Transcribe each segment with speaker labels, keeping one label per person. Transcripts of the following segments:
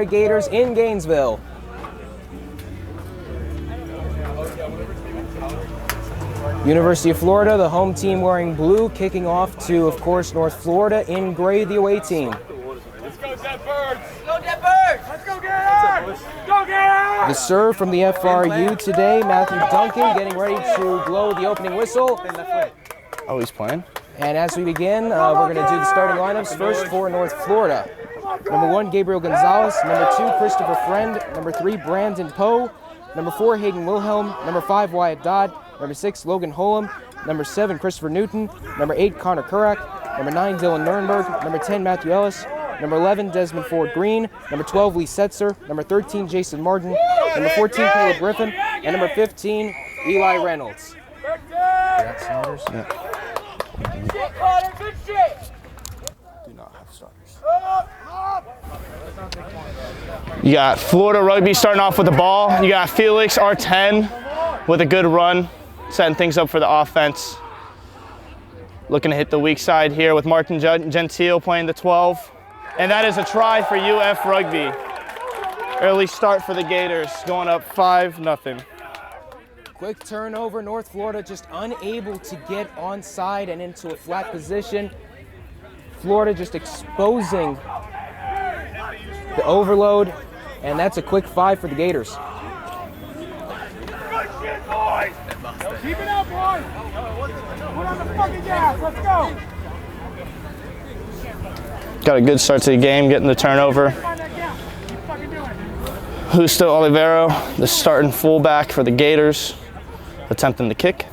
Speaker 1: Gators in Gainesville. University of Florida, the home team wearing blue, kicking off to, of course, North Florida in gray, the away team.
Speaker 2: Let's go, Dead Birds! Go, Dead Birds! Let's go, Gators! Go, Gators!
Speaker 1: The serve from the FRU today, Matthew Duncan getting ready to blow the opening whistle.
Speaker 3: Oh, he's playing?
Speaker 1: And as we begin, we're going to do the starting lineups first for North Florida. Number 1, Gabriel Gonzalez. Number 2, Christopher Friend. Number 3, Brandon Poe. Number 4, Hayden Wilhelm. Number 5, Wyatt Dodd. Number 6, Logan Holm. Number 7, Christopher Newton. Number 8, Connor Kurak. Number 9, Dylan Nurnberg. Number 10, Matthew Ellis. Number 11, Desmond Ford Green. Number 12, Lee Setzer. Number 13, Jason Martin. Number 14, Caleb Griffin. And number 15, Eli Reynolds.
Speaker 3: Yeah. Do not have starters. You got Florida Rugby starting off with the ball. You got Felix, our 10, with a good run, setting things up for the offense. Looking to hit the weak side here with Martin Gentile playing the 12. And that is a try for UF Rugby. Early start for the Gators, going up 5-0.
Speaker 1: Quick turnover, North Florida just unable to get onside and into a flat position. Florida just exposing the overload, and that's a quick 5 for the Gators.
Speaker 2: Good shit, boys! Keep it up, boys! Put on the fucking gas, let's go!
Speaker 3: Got a good start to the game, getting the turnover. Justo Olivero, the starting fullback for the Gators, attempting the kick.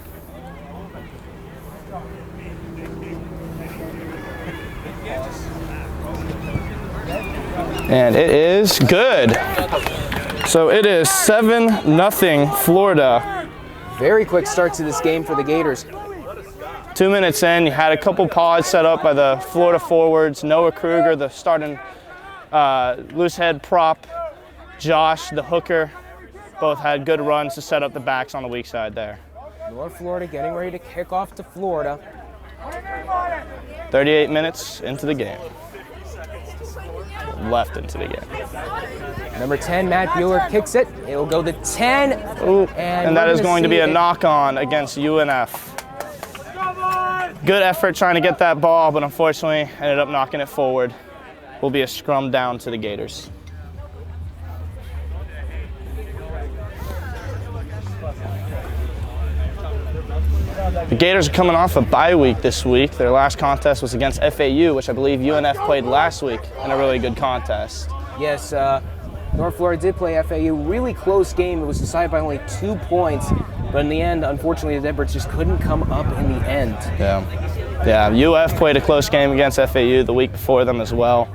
Speaker 3: And it is good. So it is 7-0 Florida.
Speaker 1: Very quick start to this game for the Gators.
Speaker 3: 2 minutes in, you had a couple pods set up by the Florida forwards. Noah Kruger, the starting loose head prop. Josh, the hooker. Both had good runs to set up the backs on the weak side there.
Speaker 1: North Florida getting ready to kick off to Florida.
Speaker 3: 38 minutes into the game. Left into the game.
Speaker 1: Number 10, Matt Bueller kicks it. It'll go to 10.
Speaker 3: Ooh, and that is going to be a knock-on against UNF. Good effort trying to get that ball, but unfortunately ended up knocking it forward. Will be a scrum down to the Gators. The Gators are coming off a bye week this week. Their last contest was against FAU, which I believe UNF played last week in a really good contest.
Speaker 1: Yes, North Florida did play FAU. Really close game. It was decided by only 2 points. But in the end, unfortunately, the Redbirds just couldn't come up in the end.
Speaker 3: Yeah, UF played a close game against FAU the week before them as well.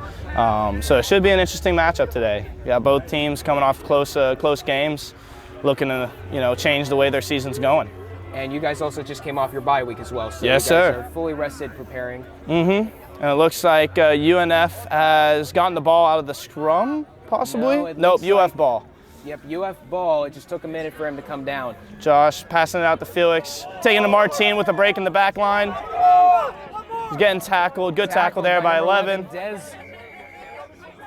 Speaker 3: So it should be an interesting matchup today. Yeah, both teams coming off close games, looking to change the way their season's going.
Speaker 1: And you guys also just came off your bye week as well. So
Speaker 3: yes,
Speaker 1: you guys
Speaker 3: sir.
Speaker 1: Are fully rested, preparing.
Speaker 3: And it looks like UNF has gotten the ball out of the scrum, possibly? Nope, UF ball.
Speaker 1: Yep, UF ball. It just took a minute for him to come down.
Speaker 3: Josh passing it out to Felix, taking to Martine with a break in the back line. He's getting tackled. Good tackle there by 11.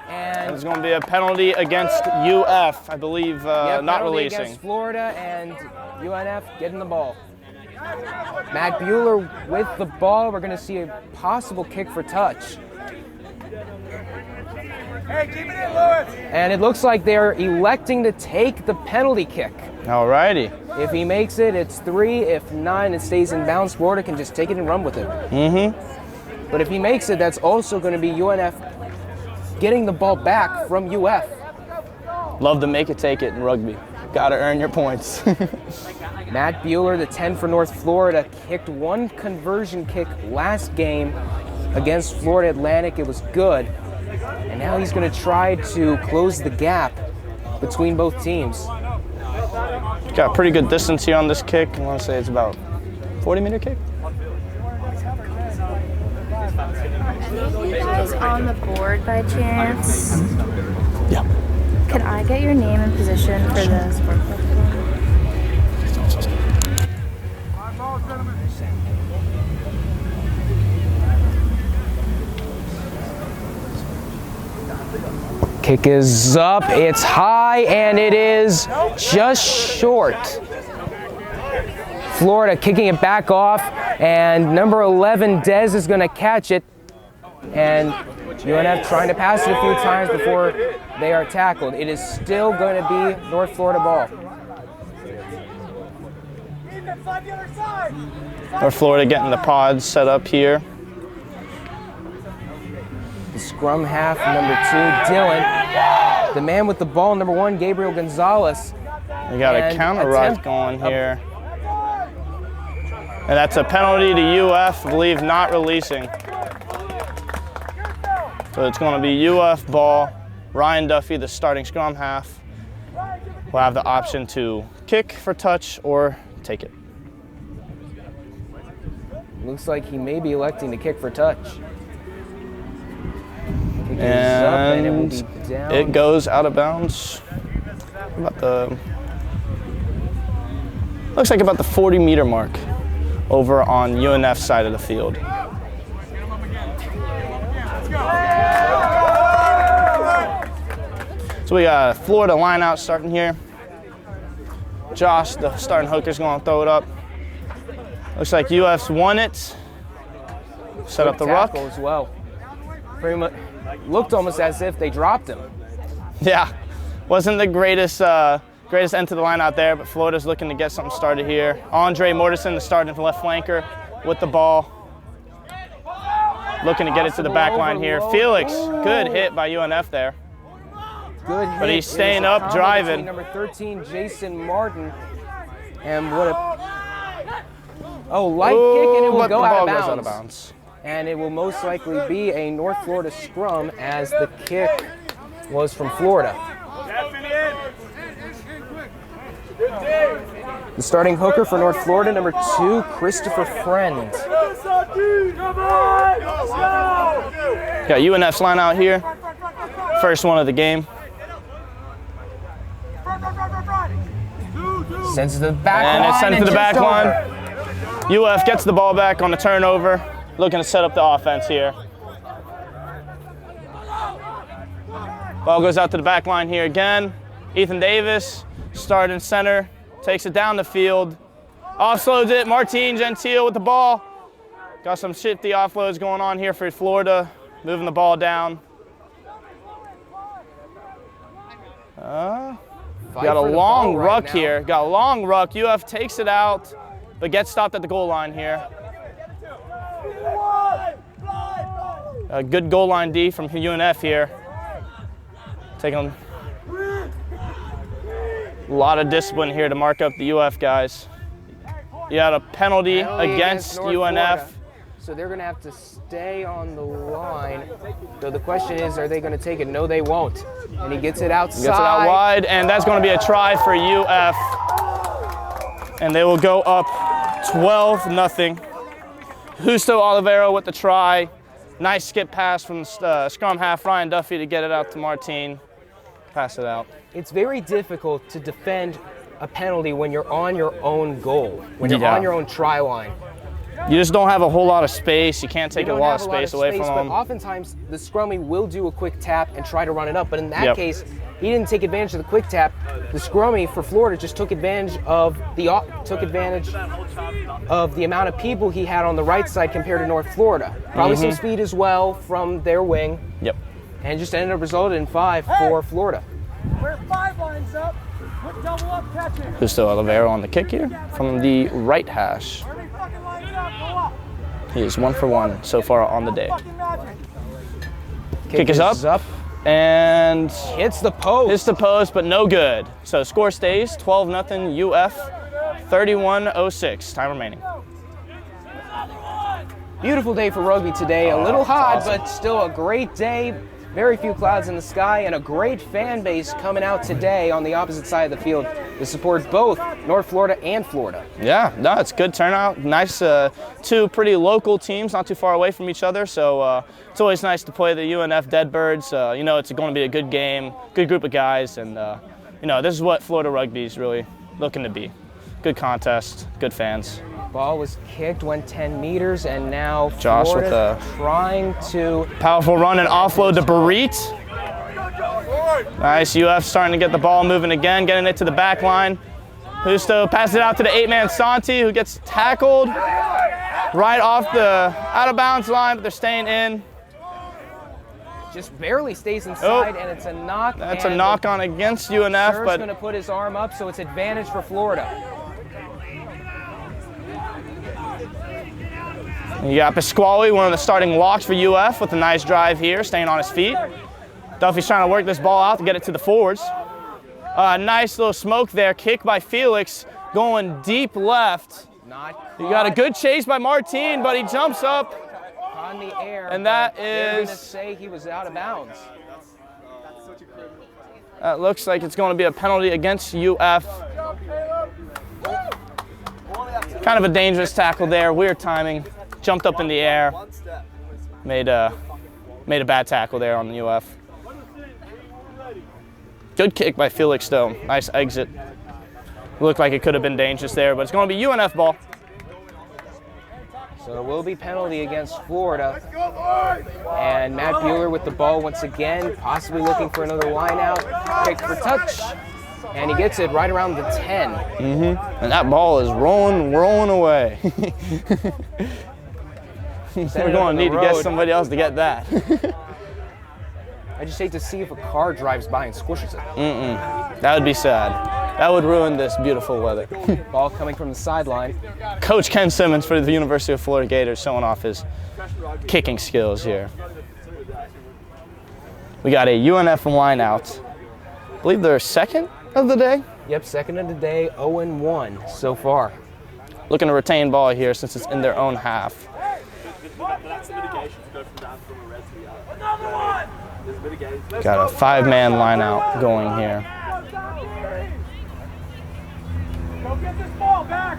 Speaker 3: And there's going to be a penalty against UF, I believe, not releasing.
Speaker 1: Against Florida and UNF getting the ball. Matt Bueller with the ball. We're going to see a possible kick for touch.
Speaker 2: Hey, keep it in, Lewis!
Speaker 1: And it looks like they're electing to take the penalty kick.
Speaker 3: Alrighty.
Speaker 1: If he makes it, it's 3. If not, it stays in bounds. Florida can just take it and run with it. But if he makes it, that's also going to be UNF getting the ball back from UF.
Speaker 3: Love to make it, take it in rugby. Got to earn your points.
Speaker 1: Matt Bueller, the 10 for North Florida, kicked one conversion kick last game against Florida Atlantic. It was good. And now he's going to try to close the gap between both teams.
Speaker 3: Got a pretty good distance here on this kick. I want to say it's about 40-meter kick.
Speaker 4: Are you guys on the board by chance?
Speaker 3: Yeah.
Speaker 4: Can I get your name and position for the sport club?
Speaker 1: Kick is up, it's high, and it is just short. Florida kicking it back off, and number 11, Dez, is going to catch it. And UNF trying to pass it a few times before they are tackled. It is still going to be North Florida ball.
Speaker 3: North Florida getting the pods set up here.
Speaker 1: The scrum half, number 2, Dylan. The man with the ball, number 1, Gabriel Gonzalez.
Speaker 3: We got a counter ruck going here. And that's a penalty to UF, I believe, not releasing. So it's going to be UF ball. Ryan Duffy, the starting scrum half, will have the option to kick for touch or take it.
Speaker 1: Looks like he may be electing to kick for touch. Kick is
Speaker 3: And
Speaker 1: up, and it will be down.
Speaker 3: it goes out of bounds. About the, looks like about the 40-meter mark over on UNF side of the field. So we got a Florida line out starting here. Josh, the starting hooker, is going to throw it up. Looks like UF's won it. Set up the ruck.
Speaker 1: Tackle as well. Pretty much looked almost as if they dropped him.
Speaker 3: Yeah, wasn't the greatest end to the line out there, but Florida's looking to get something started here. Andre Mortensen, the starting left flanker, with the ball. Looking to get it to the back line here. Felix, good hit by UNF there.
Speaker 1: Good hit.
Speaker 3: But he's staying up, driving.
Speaker 1: Number 13, Jason Martin. And what a... Oh, light kick, and it will go out of bounds. And it will most likely be a North Florida scrum, as the kick was from Florida. The starting hooker for North Florida, number 2, Christopher Friend.
Speaker 3: Got UNF's line out here. First one of the game.
Speaker 1: Sends it to the back
Speaker 3: And
Speaker 1: line.
Speaker 3: it's sent to the back line. UF gets the ball back on the turnover. Looking to set up the offense here. Ball goes out to the back line here again. Ethan Davis, starting center, takes it down the field. Offloads it, Martin Gentile with the ball. Got some shifty offloads going on here for Florida, moving the ball down. Got a long ruck here. Got a long ruck. UF takes it out, but gets stopped at the goal line here. A good goal line D from UNF here. Taking a lot of discipline here to mark up the UF guys. You had a penalty against
Speaker 1: North
Speaker 3: UNF.
Speaker 1: Florida. So they're going to have to stay on the line. So the question is, are they going to take it? No, they won't. And he gets it outside.
Speaker 3: Gets it out wide, and that's going to be a try for UF. And they will go up 12-0. Justo Olivero with the try. Nice skip pass from scrum half Ryan Duffy to get it out to Martin. Pass it out.
Speaker 1: It's very difficult to defend a penalty when you're on your own goal, when you're on your own try line.
Speaker 3: You just don't have a whole lot of space. You can't take a lot of space away from them.
Speaker 1: But oftentimes, the scrummy will do a quick tap and try to run it up. But in that case, he didn't take advantage of the quick tap. The scrummy for Florida just took advantage of the amount of people he had on the right side compared to North Florida. Probably some speed as well from their wing.
Speaker 3: Yep.
Speaker 1: And just ended up resulting in 5 for Florida.
Speaker 2: We're 5 lines up. Put double up, catch it.
Speaker 3: Justo Olivero on the kick here from the right hash. He is 1 for 1 so far on the day. Kick is up and
Speaker 1: hits the post.
Speaker 3: Hits the post, but no good. So score stays 12-0 UF, 31:06 time remaining.
Speaker 1: Beautiful day for rugby today. A little hot, but still a great day. Very few clouds in the sky, and a great fan base coming out today on the opposite side of the field to support both North Florida and Florida.
Speaker 3: Yeah, no, it's good turnout. Nice, 2 pretty local teams, not too far away from each other. So it's always nice to play the UNF Deadbirds. You know, it's going to be a good game, good group of guys, and you know, this is what Florida rugby is really looking to be. Good contest, good fans.
Speaker 1: Ball was kicked, went 10 meters, and now
Speaker 3: Josh
Speaker 1: Florida
Speaker 3: with a
Speaker 1: trying to...
Speaker 3: powerful run and offload to Barit. Nice, UF starting to get the ball moving again, getting it to the back line. Justo passes it out to the 8-man Santi, who gets tackled right off the out-of-bounds line, but they're staying in.
Speaker 1: Just barely stays inside, and it's a knock.
Speaker 3: That's a knock on against UNF,
Speaker 1: Ser's
Speaker 3: but
Speaker 1: going to put his arm up, so it's advantage for Florida.
Speaker 3: you got Pasquale, one of the starting locks for UF, with a nice drive here, staying on his feet. Duffy's trying to work this ball out to get it to the forwards. Nice little smoke there, kick by Felix, going deep left. You got a good chase by Martin, but he jumps up
Speaker 1: on the air,
Speaker 3: and that
Speaker 1: they're
Speaker 3: is.
Speaker 1: going to say he was out of bounds.
Speaker 3: That looks like it's going to be a penalty against UF. Kind of a dangerous tackle there, weird timing. Jumped up in the air, made a bad tackle there on the UF. Good kick by Felix though, nice exit. Looked like it could have been dangerous there, but it's going to be UNF ball.
Speaker 1: So it will be penalty against Florida. And Matt Bueller with the ball once again, possibly looking for another line out. Kick for touch. And he gets it right around the 10.
Speaker 3: And that ball is rolling away. We're going to need to get somebody else to get that.
Speaker 1: I just hate to see if a car drives by and squishes it.
Speaker 3: That would be sad. That would ruin this beautiful weather.
Speaker 1: Ball coming from the sideline.
Speaker 3: Coach Ken Simmons for the University of Florida Gators showing off his kicking skills here. We got a UNF line out. I believe they're second of the day.
Speaker 1: Yep, second of the day, 0-1 so far.
Speaker 3: Looking to retain ball here since it's in their own half. Got a 5-man line out going here.
Speaker 2: Go get this ball back.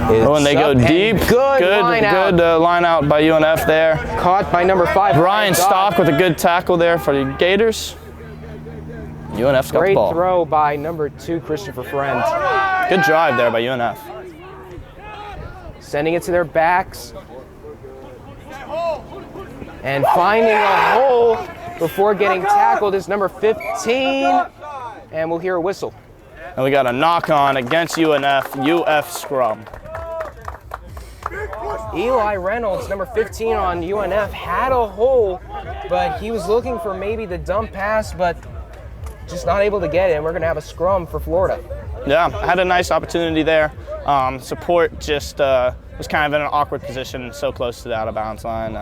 Speaker 3: Oh, and they go deep.
Speaker 1: Good line out.
Speaker 3: Line out by UNF there.
Speaker 1: Caught by number 5.
Speaker 3: Brian Stock with a good tackle there for the Gators. UNF's got the
Speaker 1: Great
Speaker 3: ball.
Speaker 1: throw by number 2, Christopher Friend.
Speaker 3: Good drive there by UNF.
Speaker 1: Sending it to their backs. And finding a hole before getting tackled is number 15. And we'll hear a whistle.
Speaker 3: And we got a knock on against UNF, UF scrum.
Speaker 1: Eli Reynolds, number 15 on UNF, had a hole, but he was looking for maybe the dump pass, but just not able to get it. And we're going to have a scrum for Florida.
Speaker 3: Yeah, had a nice opportunity there. Support just was kind of in an awkward position, so close to the out of bounds line.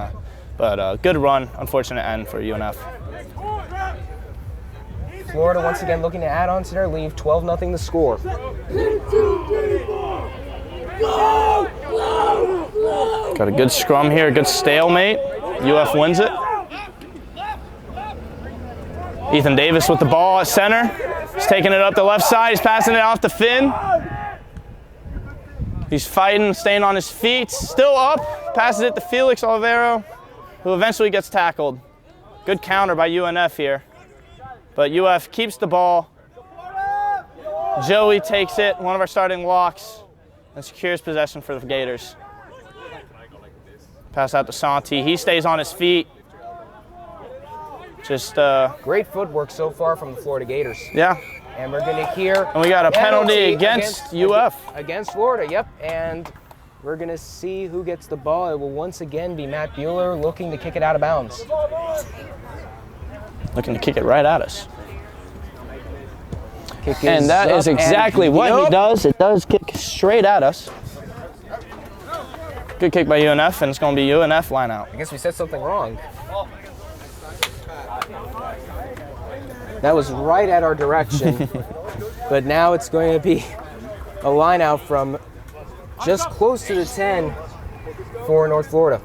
Speaker 3: But good run, unfortunate end for UNF.
Speaker 1: Florida once again looking to add on to their lead, 12-0 the score.
Speaker 3: Got a good scrum here, a good stalemate. UF wins it. Ethan Davis with the ball at center. He's taking it up the left side, he's passing it off to Finn. He's fighting, staying on his feet, still up, passes it to Felix Olivero, who eventually gets tackled. Good counter by UNF here. But UF keeps the ball. Joey takes it, one of our starting locks, and secures possession for the Gators. Pass out to Santi. He stays on his feet. Just
Speaker 1: great footwork so far from the Florida Gators.
Speaker 3: Yeah.
Speaker 1: And we're going to hear
Speaker 3: and we got a penalty against UF.
Speaker 1: Against Florida, yep. And we're going to see who gets the ball. It will once again be Matt Bueller looking to kick it out of bounds.
Speaker 3: Looking to kick it right at us.
Speaker 1: And
Speaker 3: that is exactly what he does. It does kick straight at us. Good kick by UNF, and it's going to be UNF line out.
Speaker 1: I guess we said something wrong. That was right at our direction. But now it's going to be a line out from just close to the 10 for North Florida.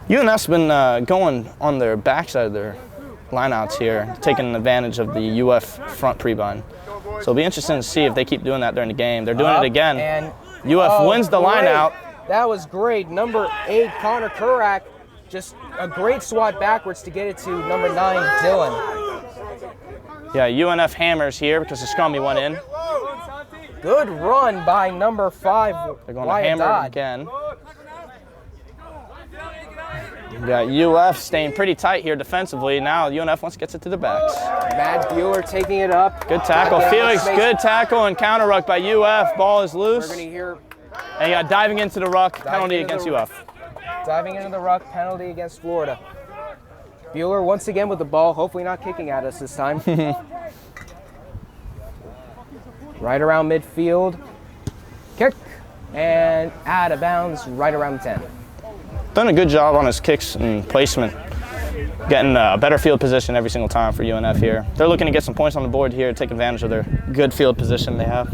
Speaker 3: UNF's been going on their backside of their lineouts here, taking advantage of the UF front pre-bind. So it'll be interesting to see if they keep doing that during the game. They're doing it again.
Speaker 1: And
Speaker 3: UF wins the lineout.
Speaker 1: That was great. Number 8, Connor Kurak, just a great swat backwards to get it to number 9, Dylan.
Speaker 3: Yeah, UNF hammers here because the scrummy went in.
Speaker 1: Good run by number 5.
Speaker 3: They're going to hammer it again. You got UF staying pretty tight here defensively. Now UNF once gets it to the backs.
Speaker 1: Matt Bueller taking it up.
Speaker 3: Good tackle.
Speaker 1: Again,
Speaker 3: Felix,
Speaker 1: space.
Speaker 3: good tackle and counter ruck by UF. Ball is
Speaker 1: We're
Speaker 3: loose.
Speaker 1: going to hear
Speaker 3: And you got diving into the ruck, penalty
Speaker 1: into
Speaker 3: against
Speaker 1: the-
Speaker 3: UF.
Speaker 1: diving into the ruck, penalty against Florida. Bueller once again with the ball, hopefully not kicking at us this time. Right around midfield. Kick. And out of bounds, right around 10.
Speaker 3: Done a good job on his kicks and placement. Getting a better field position every single time for UNF here. They're looking to get some points on the board here, take advantage of their good field position they have.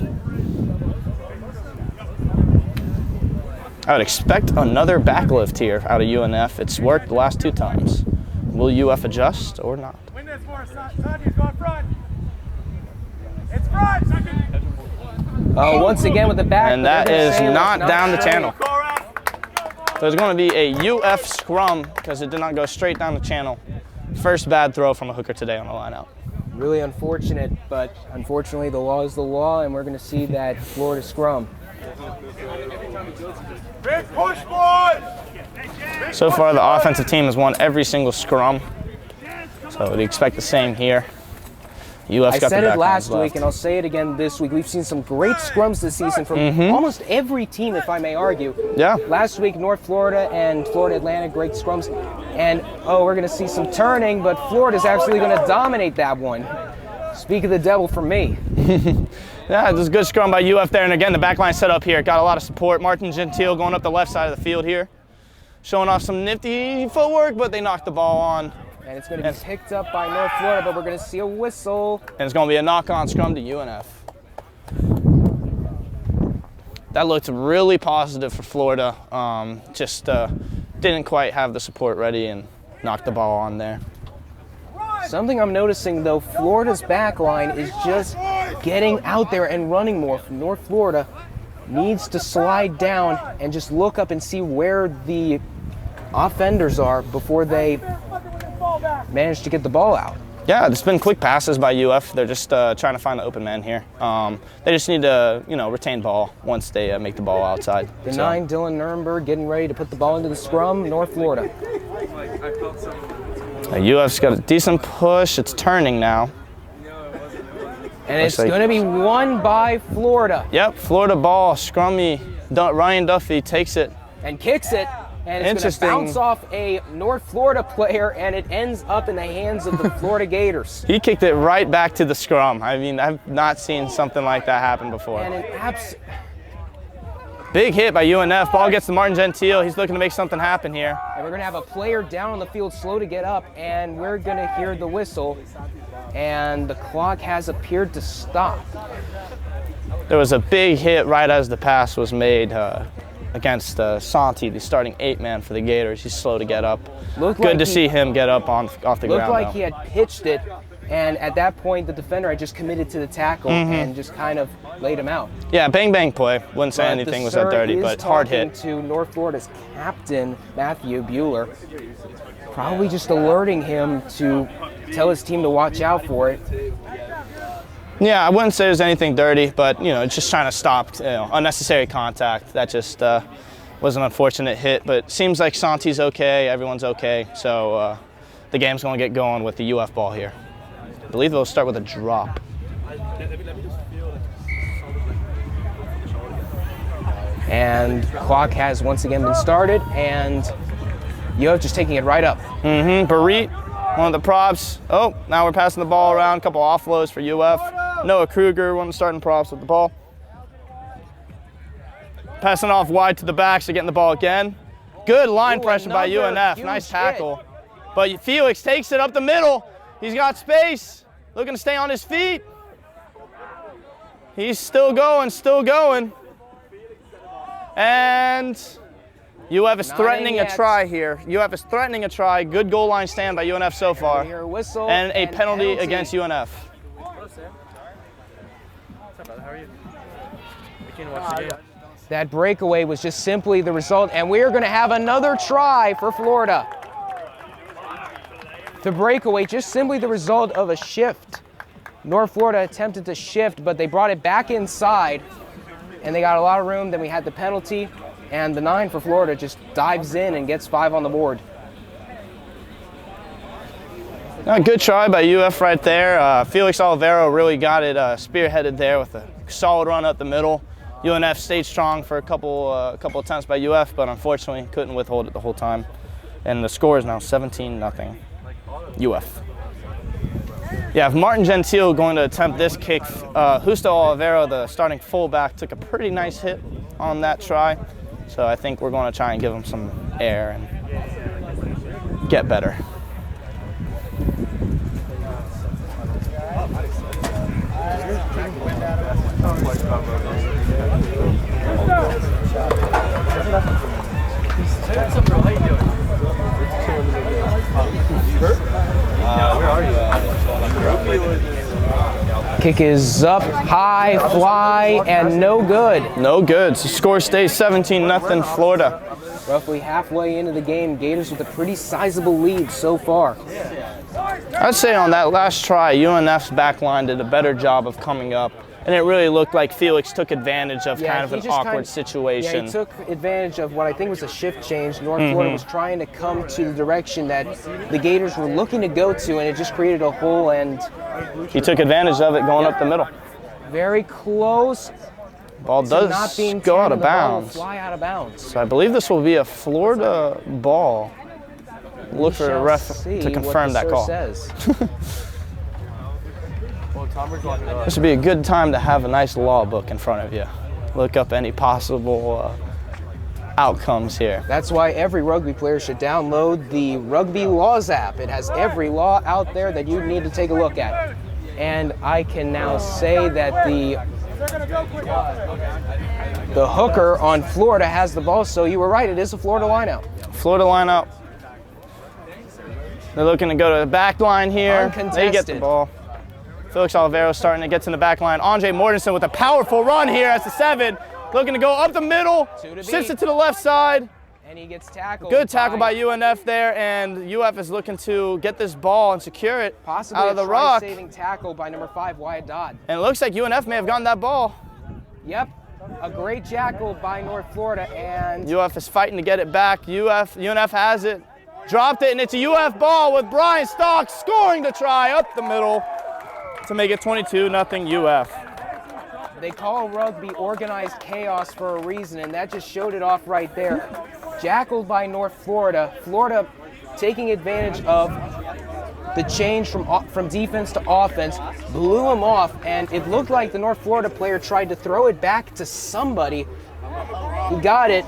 Speaker 3: I would expect another backlift here out of UNF. It's worked the last 2 times. Will UF adjust or not?
Speaker 2: Win this for us, Sanji's going front. It's front.
Speaker 1: Once again with the back.
Speaker 3: And
Speaker 1: but
Speaker 3: that
Speaker 1: they're gonna
Speaker 3: is
Speaker 1: say it's
Speaker 3: not down the
Speaker 1: straight.
Speaker 3: channel. There's going to be a UF scrum because it did not go straight down the channel. First bad throw from a hooker today on the line out.
Speaker 1: Really unfortunate, but unfortunately the law is the law, and we're going to see that Florida scrum.
Speaker 2: Big push, boys.
Speaker 3: So far, the offensive team has won every single scrum. So we expect the same here. UF's
Speaker 1: I
Speaker 3: got
Speaker 1: said
Speaker 3: the
Speaker 1: it
Speaker 3: back
Speaker 1: last
Speaker 3: lines left.
Speaker 1: week, and I'll say it again this week. We've seen some great scrums this season from almost every team, if I may argue.
Speaker 3: Yeah.
Speaker 1: Last week, North Florida and Florida Atlantic, great scrums. And, we're going to see some turning, but Florida's actually going to dominate that one. Speak of the devil for me.
Speaker 3: Yeah, this is a good scrum by UF there. And again, the back line set up here. Got a lot of support. Martin Gentile going up the left side of the field here. Showing off some nifty footwork, but they knocked the ball on.
Speaker 1: And it's going to be picked up by North Florida, but we're going to see a whistle.
Speaker 3: And it's going to be a knock-on scrum to UNF. That looked really positive for Florida. Just didn't quite have the support ready and knocked the ball on there.
Speaker 1: Something I'm noticing, though, Florida's back line is just getting out there and running more. North Florida needs to slide down and just look up and see where the offenders are before they manage to get the ball out.
Speaker 3: Yeah, it's been quick passes by UF. They're just trying to find the open man here. They just need to, retain ball once they make the ball outside.
Speaker 1: The 9, Dylan Nuremberg, getting ready to put the ball into the scrum, North Florida.
Speaker 3: UF's got a decent push. It's turning now.
Speaker 1: And it's
Speaker 3: like-
Speaker 1: going to be won by Florida.
Speaker 3: Yep, Florida ball, scrummy. Ryan Duffy takes it.
Speaker 1: And kicks it. And it's going to
Speaker 3: Interesting.
Speaker 1: bounce off a North Florida player, and it ends up in the hands of the Florida Gators.
Speaker 3: He kicked it right back to the scrum. I mean, I've not seen something like that happen before.
Speaker 1: And an
Speaker 3: Big hit by UNF. Ball gets to Martin Gentile. He's looking to make something happen here.
Speaker 1: And we're going to have a player down on the field, slow to get up, and we're going to hear the whistle. And the clock has appeared to stop.
Speaker 3: There was a big hit right as the pass was made against Santi, the starting 8-man for the Gators. He's slow to get up.
Speaker 1: Looked
Speaker 3: Good
Speaker 1: like
Speaker 3: to
Speaker 1: he-
Speaker 3: see him get up off the
Speaker 1: Looked
Speaker 3: ground.
Speaker 1: like
Speaker 3: though.
Speaker 1: he had pitched it, and at that point, the defender had just committed to the tackle and just kind of laid him out.
Speaker 3: Yeah, bang play. Wouldn't say
Speaker 1: But
Speaker 3: anything
Speaker 1: the
Speaker 3: was that
Speaker 1: sir
Speaker 3: dirty,
Speaker 1: is
Speaker 3: but hard
Speaker 1: talking
Speaker 3: hit.
Speaker 1: to North Florida's captain, Matthew Bueller, probably just alerting him to tell his team to watch out for it.
Speaker 3: Yeah, I wouldn't say there's anything dirty, but it's just trying to stop unnecessary contact. That just was an unfortunate hit, but seems like Santi's okay, everyone's okay, so the game's going to get going with the UF ball here. I believe they'll start with a drop.
Speaker 1: And clock has once again been started, and UF just taking it right up.
Speaker 3: Barit, one of the props. Oh, now we're passing the ball around, a couple offloads for UF. Noah Kruger, one of the starting props with the ball. Passing off wide to the backs to getting the ball again. Good line
Speaker 1: Ooh,
Speaker 3: pressure by
Speaker 1: another
Speaker 3: UNF,
Speaker 1: huge
Speaker 3: nice
Speaker 1: hit.
Speaker 3: tackle. But Felix takes it up the middle. He's got space, looking to stay on his feet. He's still going. And UF is
Speaker 1: Not
Speaker 3: threatening
Speaker 1: in
Speaker 3: a
Speaker 1: yet.
Speaker 3: try here. UF is threatening a try. Good goal line stand by UNF so far.
Speaker 1: Hear a whistle
Speaker 3: And a penalty against UNF.
Speaker 1: That breakaway was just simply the result, and we're going to have another try for Florida. The breakaway just simply the result of a shift. North Florida attempted to shift, but they brought it back inside, and they got a lot of room. Then we had the penalty, and the 9 for Florida just dives in and gets 5 on the board.
Speaker 3: A good try by UF right there. Felix Olivero really got it spearheaded there with a solid run up the middle. UNF stayed strong for a couple attempts by UF, but unfortunately couldn't withhold it the whole time. And the score is now 17-0 UF. Yeah, if Martin Gentile going to attempt this kick, Justo Olivero, the starting fullback, took a pretty nice hit on that try. So I think we're going to try and give him some air and get better.
Speaker 1: Kick is up, high, fly, and no good.
Speaker 3: No good. So score stays 17-0 Florida.
Speaker 1: Roughly halfway into the game, Gators with a pretty sizable lead so far.
Speaker 3: I'd say on that last try, UNF's back line did a better job of coming up, and it really looked like Felix took advantage of kind of an awkward situation.
Speaker 1: Yeah, he took advantage of what I think was a shift change. North Florida was trying to come to the direction that the Gators were looking to go to, and it just created a hole, and
Speaker 3: he took advantage of it going up the middle.
Speaker 1: Very close.
Speaker 3: Ball does go out of bounds.
Speaker 1: Fly out of bounds.
Speaker 3: So I believe this will be a Florida ball. Look for a ref to confirm that call. This would be a good time to have a nice law book in front of you. Look up any possible outcomes here.
Speaker 1: That's why every rugby player should download the Rugby Laws app. It has every law out there that you need to take a look at. And I can now say that the hooker on Florida has the ball, so you were right, it is a Florida lineout.
Speaker 3: Florida lineout. They're looking to go to the back line here. They get the ball. Felix Olivero starting to get to the back line. Andre Mortensen with a powerful run here as the 7. Looking to go up the middle. Shifts it to the left side.
Speaker 1: And he gets tackled.
Speaker 3: Good tackle by UNF there, and UF is looking to get this ball and secure it out of the rock.
Speaker 1: Possibly a saving tackle by number 5, Wyatt Dodd.
Speaker 3: And it looks like UNF may have gotten that ball.
Speaker 1: Yep, a great jackal by North Florida, and
Speaker 3: UF is fighting to get it back. UNF has it, dropped it, and it's a UF ball with Brian Stock scoring the try up the middle to make it 22-0 UF.
Speaker 1: They call rugby organized chaos for a reason, and that just showed it off right there. Jackaled by North Florida. Florida taking advantage of the change from defense to offense, blew him off, and it looked like the North Florida player tried to throw it back to somebody. He got it,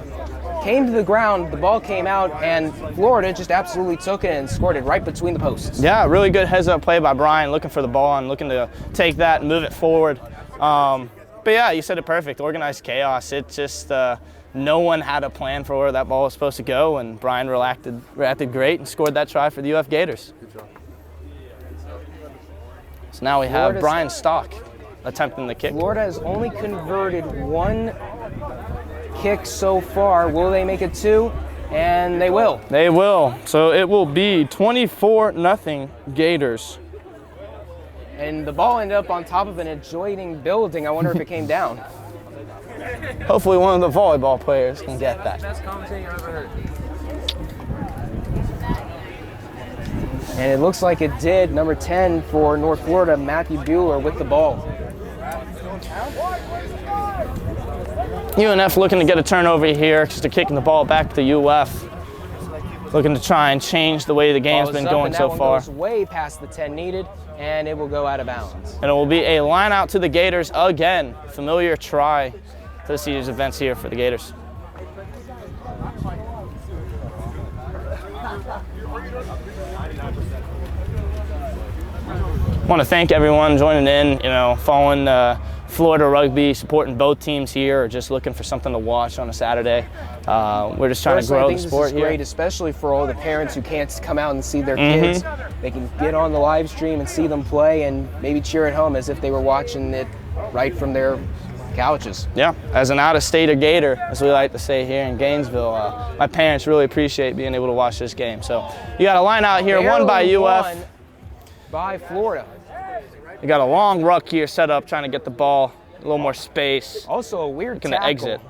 Speaker 1: came to the ground, the ball came out, and Florida just absolutely took it and scored it right between the posts.
Speaker 3: Yeah, really good heads-up play by Brian, looking for the ball and looking to take that and move it forward. But yeah, you said it perfect, organized chaos. It just, no one had a plan for where that ball was supposed to go, and Brian reacted great and scored that try for the UF Gators. Good job. So now we have Brian Stock attempting the kick.
Speaker 1: Florida has only converted one kick so far. Will they make it 2? And they will.
Speaker 3: They will. So it will be 24-0 Gators.
Speaker 1: And the ball ended up on top of an adjoining building. I wonder if it came down.
Speaker 3: Hopefully one of the volleyball players can get that.
Speaker 1: Best commentating I've ever heard. And it looks like it did. Number 10 for North Florida, Matthew Bueller with the ball.
Speaker 3: UNF looking to get a turnover here because they're kicking the ball back to UF. Looking to try and change the way the game's been going so far.
Speaker 1: Goes way past the 10 needed, and it will go out of bounds.
Speaker 3: And it will be a line out to the Gators again. Familiar try for this year's events here for the Gators. I want to thank everyone joining in, following Florida rugby, supporting both teams here, or just looking for something to watch on a Saturday. We're just trying to grow the sport here.
Speaker 1: This is great, especially for all the parents who can't come out and see their kids. They can get on the live stream and see them play and maybe cheer at home as if they were watching it right from their couches.
Speaker 3: Yeah, as an out-of-stater Gator, as we like to say here in Gainesville, my parents really appreciate being able to watch this game. So you got a line out here, won by UF.
Speaker 1: Won by Florida.
Speaker 3: You got a long ruck here set up, trying to get the ball, a little more space.
Speaker 1: Also a weird
Speaker 3: looking
Speaker 1: tackle.
Speaker 3: to exit.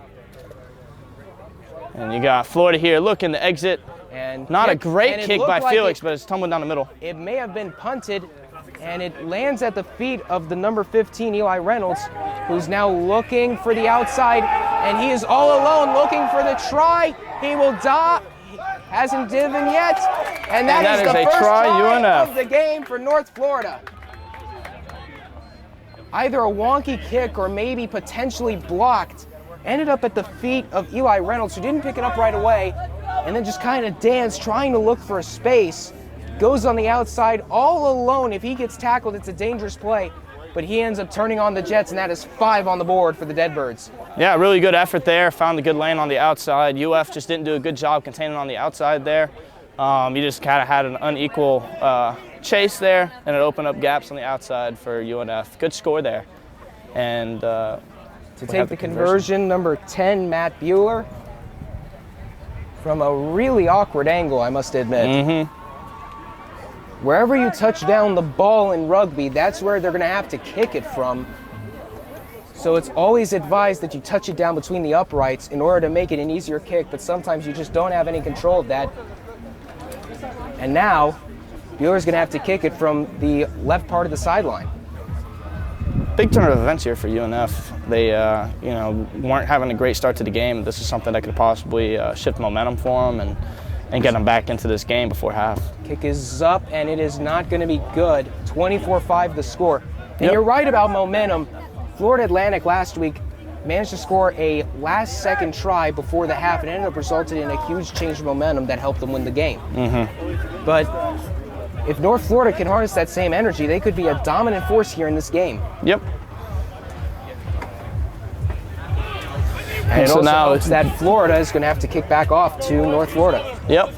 Speaker 3: And you got Florida here looking to exit.
Speaker 1: And
Speaker 3: Not a
Speaker 1: and
Speaker 3: great
Speaker 1: it
Speaker 3: kick
Speaker 1: looked
Speaker 3: by
Speaker 1: like
Speaker 3: Felix, but it's tumbling down the middle.
Speaker 1: it may have been punted, and it lands at the feet of the number 15, Eli Reynolds, who's now looking for the outside, and he is all alone looking for the try. He will die. Hasn't driven yet, and that is the
Speaker 3: a
Speaker 1: first
Speaker 3: try,
Speaker 1: try
Speaker 3: UNF.
Speaker 1: of the game for North Florida. Either a wonky kick or maybe potentially blocked. Ended up at the feet of Eli Reynolds, who didn't pick it up right away, and then just kind of danced, trying to look for a space. Goes on the outside all alone. If he gets tackled, it's a dangerous play, but he ends up turning on the Jets, and that is 5 on the board for the Deadbirds.
Speaker 3: Yeah, really good effort there. Found a good lane on the outside. UF just didn't do a good job containing on the outside there. You just kind of had an unequal chase there, and it opened up gaps on the outside for UNF. Good score there. And
Speaker 1: To take the conversion, number 10, Matt Bueller, from a really awkward angle, I must admit. Wherever you touch down the ball in rugby, that's where they're going to have to kick it from. So it's always advised that you touch it down between the uprights in order to make it an easier kick, but sometimes you just don't have any control of that. And now, Bueller's going to have to kick it from the left part of the sideline.
Speaker 3: Big turn of events here for UNF. They, weren't having a great start to the game. This is something that could possibly shift momentum for them and get them back into this game before half.
Speaker 1: Kick is up, and it is not going to be good. 24-5 the score. And
Speaker 3: Yep.
Speaker 1: you're right about momentum. Florida Atlantic last week managed to score a last-second try before the half, and ended up resulting in a huge change of momentum that helped them win the game. But if North Florida can harness that same energy, they could be a dominant force here in this game.
Speaker 3: Yep.
Speaker 1: And it
Speaker 3: So
Speaker 1: also
Speaker 3: now
Speaker 1: helps that Florida is going to have to kick back off to North Florida.
Speaker 3: Yep.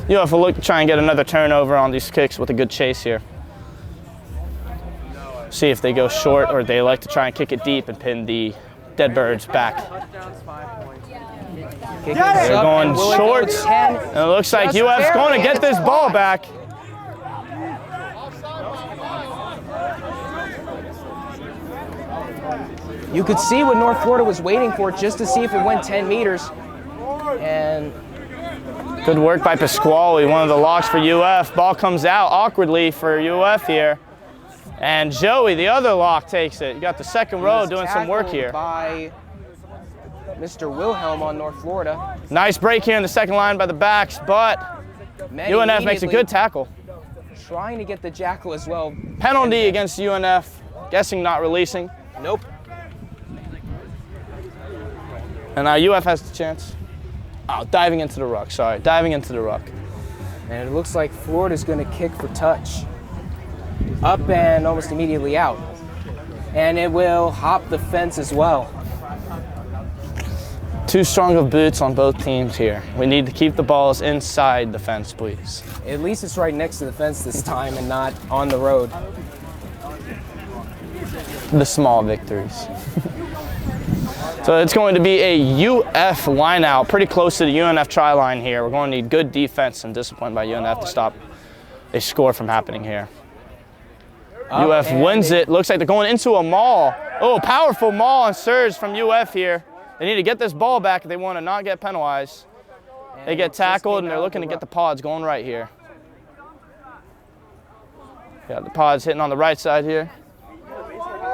Speaker 3: UF will look to try and get another turnover on these kicks with a good chase here. See if they go short, or they like to try and kick it deep and pin the Deadbirds back.
Speaker 1: Kick
Speaker 3: They're
Speaker 1: is up,
Speaker 3: going
Speaker 1: and will it go
Speaker 3: short,
Speaker 1: 10?
Speaker 3: and it looks like
Speaker 1: Just
Speaker 3: UF's going
Speaker 1: barely,
Speaker 3: to get
Speaker 1: and
Speaker 3: this
Speaker 1: it's
Speaker 3: ball
Speaker 1: caught.
Speaker 3: back.
Speaker 1: You could see what North Florida was waiting for, just to see if it went 10 meters. And
Speaker 3: Good work by Pasquale, one of the locks for UF. Ball comes out awkwardly for UF here. And Joey, the other lock, takes it. You got the second row
Speaker 1: was
Speaker 3: doing some work
Speaker 1: tackled
Speaker 3: here.
Speaker 1: by Mr. Wilhelm on North Florida.
Speaker 3: Nice break here in the second line by the backs, but
Speaker 1: Men
Speaker 3: UNF makes a
Speaker 1: immediately
Speaker 3: good tackle.
Speaker 1: trying to get the jackal as well.
Speaker 3: Penalty against UNF, guessing not releasing.
Speaker 1: Nope.
Speaker 3: And now UF has the chance. Oh, diving into the ruck, sorry, diving into the ruck.
Speaker 1: And it looks like Florida's going to kick for touch. Up and almost immediately out. And it will hop the fence as well.
Speaker 3: Too strong of boots on both teams here. We need to keep the balls inside the fence, please.
Speaker 1: At least it's right next to the fence this time and not on the road.
Speaker 3: The small victories. So it's going to be a UF line out, pretty close to the UNF try line here. We're going to need good defense and discipline by UNF to stop a score from happening here.
Speaker 1: Up
Speaker 3: UF
Speaker 1: and
Speaker 3: wins
Speaker 1: they-
Speaker 3: it. Looks like they're going into a maul. Oh, powerful maul and surge from UF here. They need to get this ball back if they want to not get penalized.
Speaker 1: and
Speaker 3: They get
Speaker 1: just
Speaker 3: tackled,
Speaker 1: came
Speaker 3: and they're
Speaker 1: out
Speaker 3: looking to
Speaker 1: the
Speaker 3: get the pods going right here. Yeah, the pods hitting on the right side here.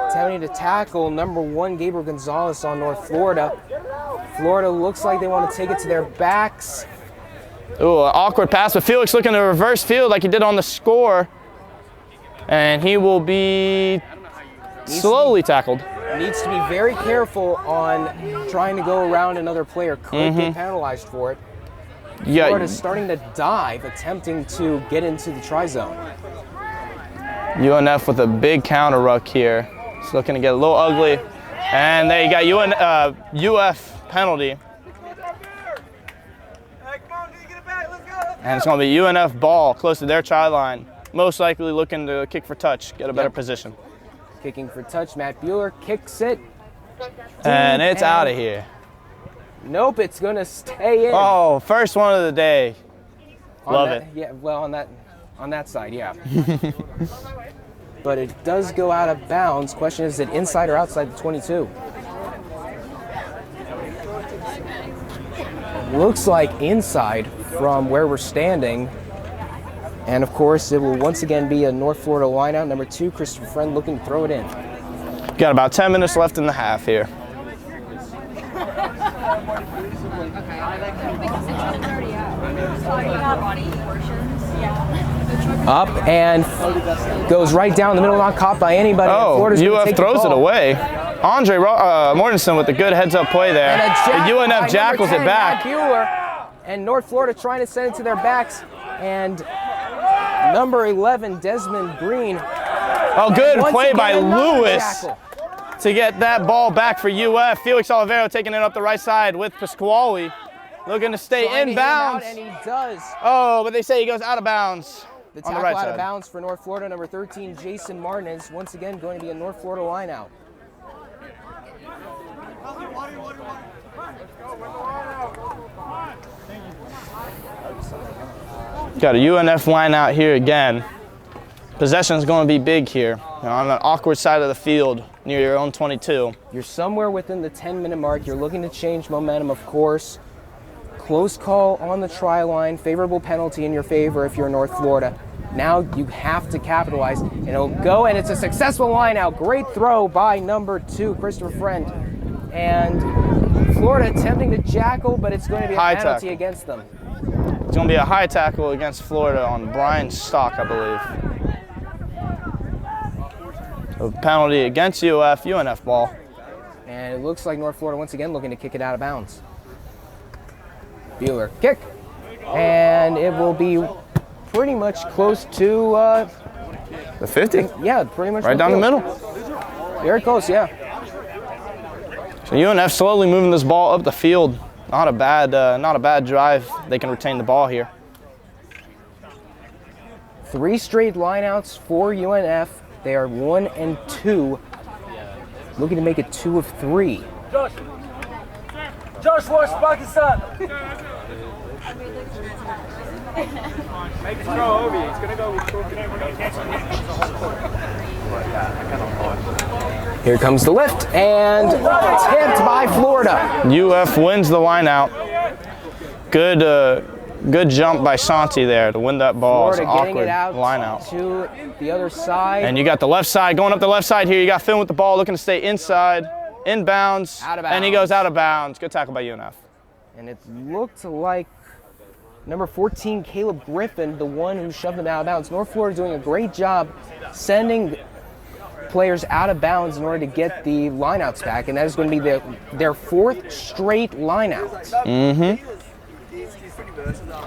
Speaker 1: attempting to tackle number 1 Gabriel Gonzalez on North Florida. Florida looks like they want to take it to their backs.
Speaker 3: Ooh, an awkward pass, but Felix looking to reverse field like he did on the score. And he will be slowly tackled.
Speaker 1: Needs to be very careful on trying to go around another player. Could get penalized for it.
Speaker 3: Yeah,
Speaker 1: Florida's starting to dive, attempting to get into the try zone.
Speaker 3: UNF with a big counter ruck here. It's looking to get a little ugly. And they got UF penalty. And it's going to be UNF ball close to their try line. Most likely looking to kick for touch, get a better position.
Speaker 1: Kicking for touch, Matt Bueller kicks it.
Speaker 3: And
Speaker 1: Deep
Speaker 3: it's out of here.
Speaker 1: Nope, it's gonna stay in.
Speaker 3: Oh, first one of the day.
Speaker 1: On
Speaker 3: love
Speaker 1: that-
Speaker 3: it.
Speaker 1: Yeah, well, on that side, yeah. But it does go out of bounds. Question is it inside or outside the 22? Looks like inside from where we're standing. And of course, it will once again be a North Florida lineout. Number 2, Christopher Friend looking to throw it in.
Speaker 3: Got about 10 minutes left in the half here.
Speaker 1: Up and goes right down the middle, not caught by anybody.
Speaker 3: Oh,
Speaker 1: Florida's gonna
Speaker 3: UF
Speaker 1: take the
Speaker 3: throws it
Speaker 1: ball.
Speaker 3: away. Andre Mortensen with a good heads-up play there.
Speaker 1: And a jack
Speaker 3: The
Speaker 1: by
Speaker 3: UNF
Speaker 1: number
Speaker 3: jackals
Speaker 1: 10,
Speaker 3: it back.
Speaker 1: Matt Bueller. And North Florida trying to send it to their backs. And number 11, Desmond Green.
Speaker 3: Oh, good
Speaker 1: Once
Speaker 3: play
Speaker 1: again,
Speaker 3: by
Speaker 1: another
Speaker 3: Lewis
Speaker 1: jackal.
Speaker 3: to get that ball back for UF. Felix Olivero taking it up the right side with Pasquale. Looking to stay
Speaker 1: Trying to hit him out,
Speaker 3: inbounds.
Speaker 1: and he does.
Speaker 3: Oh, but they say he goes out of bounds
Speaker 1: The
Speaker 3: on
Speaker 1: tackle
Speaker 3: the right
Speaker 1: out of
Speaker 3: side.
Speaker 1: bounds for North Florida. Number 13, Jason Martin is once again going to be a North Florida lineout.
Speaker 3: Got a UNF line out here again. Possession is going to be big here. On an awkward side of the field near your own 22.
Speaker 1: You're somewhere within the 10-minute mark. You're looking to change momentum, of course. Close call on the try line. Favorable penalty in your favor if you're North Florida. Now you have to capitalize, and it'll go, and it's a successful line out. Great throw by number 2, Christopher Friend. And Florida attempting to jackal, but it's going to be a
Speaker 3: High
Speaker 1: penalty
Speaker 3: tackle.
Speaker 1: against them.
Speaker 3: It's going to be a high tackle against Florida on Brian Stock, I believe. A penalty against UNF ball.
Speaker 1: And it looks like North Florida once again looking to kick it out of bounds. Bueller kick. And it will be pretty much close to,
Speaker 3: The 50?
Speaker 1: yeah, pretty much
Speaker 3: Right down the
Speaker 1: midfield.
Speaker 3: middle.
Speaker 1: Very close, yeah.
Speaker 3: So UNF slowly moving this ball up the field. Not a bad drive. They can retain the ball here.
Speaker 1: 3 straight lineouts for UNF. They are 1 and 2. Looking to make it 2 of 3.
Speaker 2: Josh, watch Pakistan. Make it throw over you. He's going to go with
Speaker 1: Here comes the lift, and tipped by Florida.
Speaker 3: UF wins the line out. Good jump by Santi there to win that ball. It's an
Speaker 1: Florida getting
Speaker 3: awkward
Speaker 1: it out
Speaker 3: line out.
Speaker 1: to the other side.
Speaker 3: And you got the left side, going up the left side here. You got Finn with the ball, looking to stay inside, inbounds.
Speaker 1: Out of
Speaker 3: And he
Speaker 1: bounds.
Speaker 3: goes out of bounds. Good tackle by UNF.
Speaker 1: And it looked like number 14, Caleb Griffin, the one who shoved them out of bounds. North Florida doing a great job sending players out of bounds in order to get the lineouts back, and that is going to be their 4th straight lineout.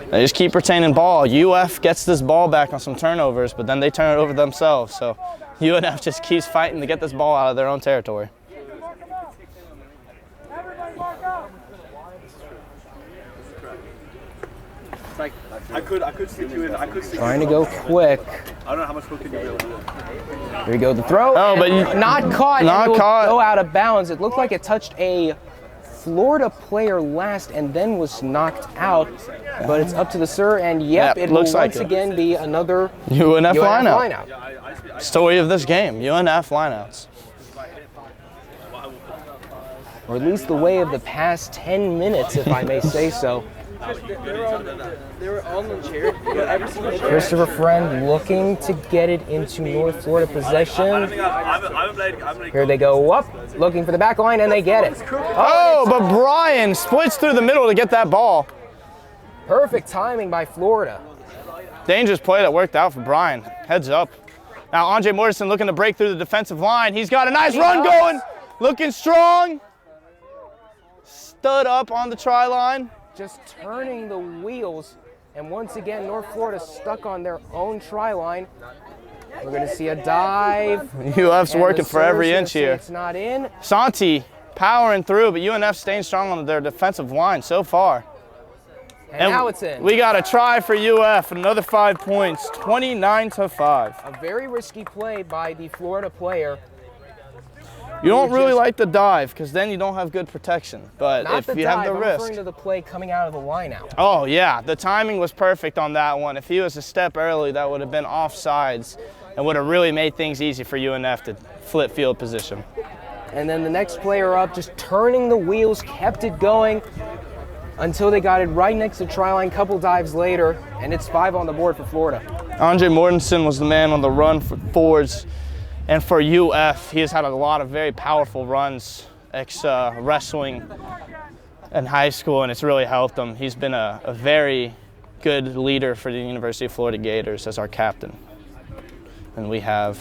Speaker 3: They just keep retaining ball. UF gets this ball back on some turnovers, but then they turn it over themselves. So UNF just keeps fighting to get this ball out of their own territory.
Speaker 2: I could stick you in.
Speaker 1: Trying to go quick.
Speaker 2: I don't know how much hook can you really do.
Speaker 1: Here we go, the throw.
Speaker 3: Oh, but
Speaker 1: and not caught.
Speaker 3: not
Speaker 1: and it will
Speaker 3: caught.
Speaker 1: Go out of bounds. It looked like it touched a Florida player last and then was knocked out. But it's up to the sir, and yep,
Speaker 3: Yep,
Speaker 1: it will
Speaker 3: looks like
Speaker 1: once
Speaker 3: it.
Speaker 1: again be another
Speaker 3: UNF lineout.
Speaker 1: lineout.
Speaker 3: Story of this game, UNF lineouts.
Speaker 1: Or at least the way of the past 10 minutes, if I may say so. Christopher Friend looking to get it into North Florida possession. Here they go up, looking for the back line, and they get it.
Speaker 3: Oh, but Brian splits through the middle to get that ball.
Speaker 1: Perfect timing by Florida.
Speaker 3: Dangerous play that worked out for Brian. Heads up. Now Andre Morrison looking to break through the defensive line. He's got a nice run going. Looking strong. Stood up on the try line.
Speaker 1: Just turning the wheels, and once again, North Florida stuck on their own try line. We're going to see a dive.
Speaker 3: UF's
Speaker 1: and
Speaker 3: working
Speaker 1: the
Speaker 3: for every
Speaker 1: serve's
Speaker 3: inch
Speaker 1: gonna say
Speaker 3: here.
Speaker 1: It's not in.
Speaker 3: Santi powering through, but UNF staying strong on their defensive line so far.
Speaker 1: And now it's in.
Speaker 3: We got a try for UF, another 5 points, 29-5.
Speaker 1: A very risky play by the Florida player.
Speaker 3: You don't really like the dive because then you don't have good protection. But
Speaker 1: Not
Speaker 3: if
Speaker 1: the
Speaker 3: you
Speaker 1: dive,
Speaker 3: have the
Speaker 1: I'm
Speaker 3: risk.
Speaker 1: referring to the play coming out of the lineout.
Speaker 3: Oh, yeah. The timing was perfect on that one. If he was a step early, that would have been offsides and would have really made things easy for UNF to flip field position.
Speaker 1: And then the next player up, just turning the wheels, kept it going. until they got it right next to try line, couple dives later, and it's 5 on the board for Florida.
Speaker 3: Andre Mortensen was the man on the run for forwards. And for UF, he has had a lot of very powerful runs, wrestling in high school, and it's really helped him. He's been a very good leader for the University of Florida Gators as our captain. And we have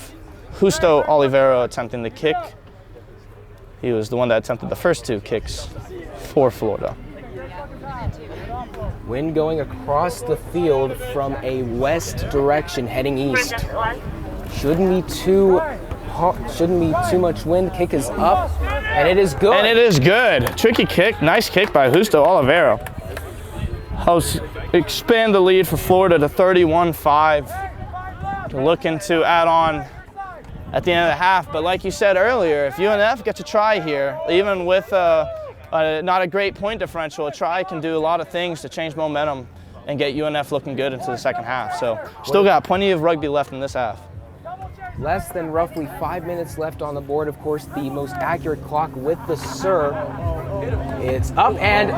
Speaker 3: Justo Olivero attempting the kick. He was the one that attempted the first 2 kicks for Florida.
Speaker 1: Wind going across the field from a west direction, heading east. Shouldn't be too much wind. Kick is up, and it is good.
Speaker 3: And it is good. Tricky kick, nice kick by Justo Olivero. Helps expand the lead for Florida to 31-5. Looking to add on at the end of the half, but like you said earlier, if UNF gets a try here, even with not a great point differential, a try can do a lot of things to change momentum and get UNF looking good into the second half. So still got plenty of rugby left in this half.
Speaker 1: Less than roughly 5 minutes left on the board. Of course, the most accurate clock with the serve. It's up and,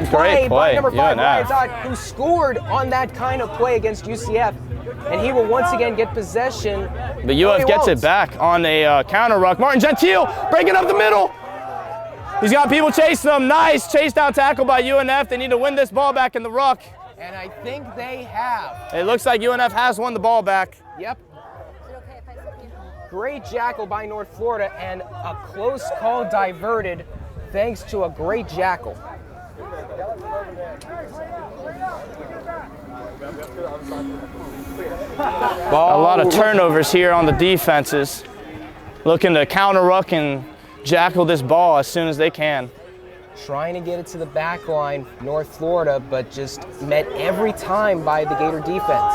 Speaker 1: great play by number 5, Ryan Todd, who scored on that kind of play against UCF. And he will once again get possession.
Speaker 3: But UF gets it back on a counter ruck. Martin Gentile breaking up the middle. He's got people chasing him. Nice chase down tackle by UNF. They need to win this ball back in the ruck.
Speaker 1: And I think they have.
Speaker 3: It looks like UNF has won the ball back.
Speaker 1: Yep. Great jackal by North Florida, and a close call diverted thanks to a great jackal.
Speaker 3: A lot of turnovers here on the defenses. Looking to counter ruck and jackal this ball as soon as they can.
Speaker 1: Trying to get it to the back line, North Florida, but just met every time by the Gator defense.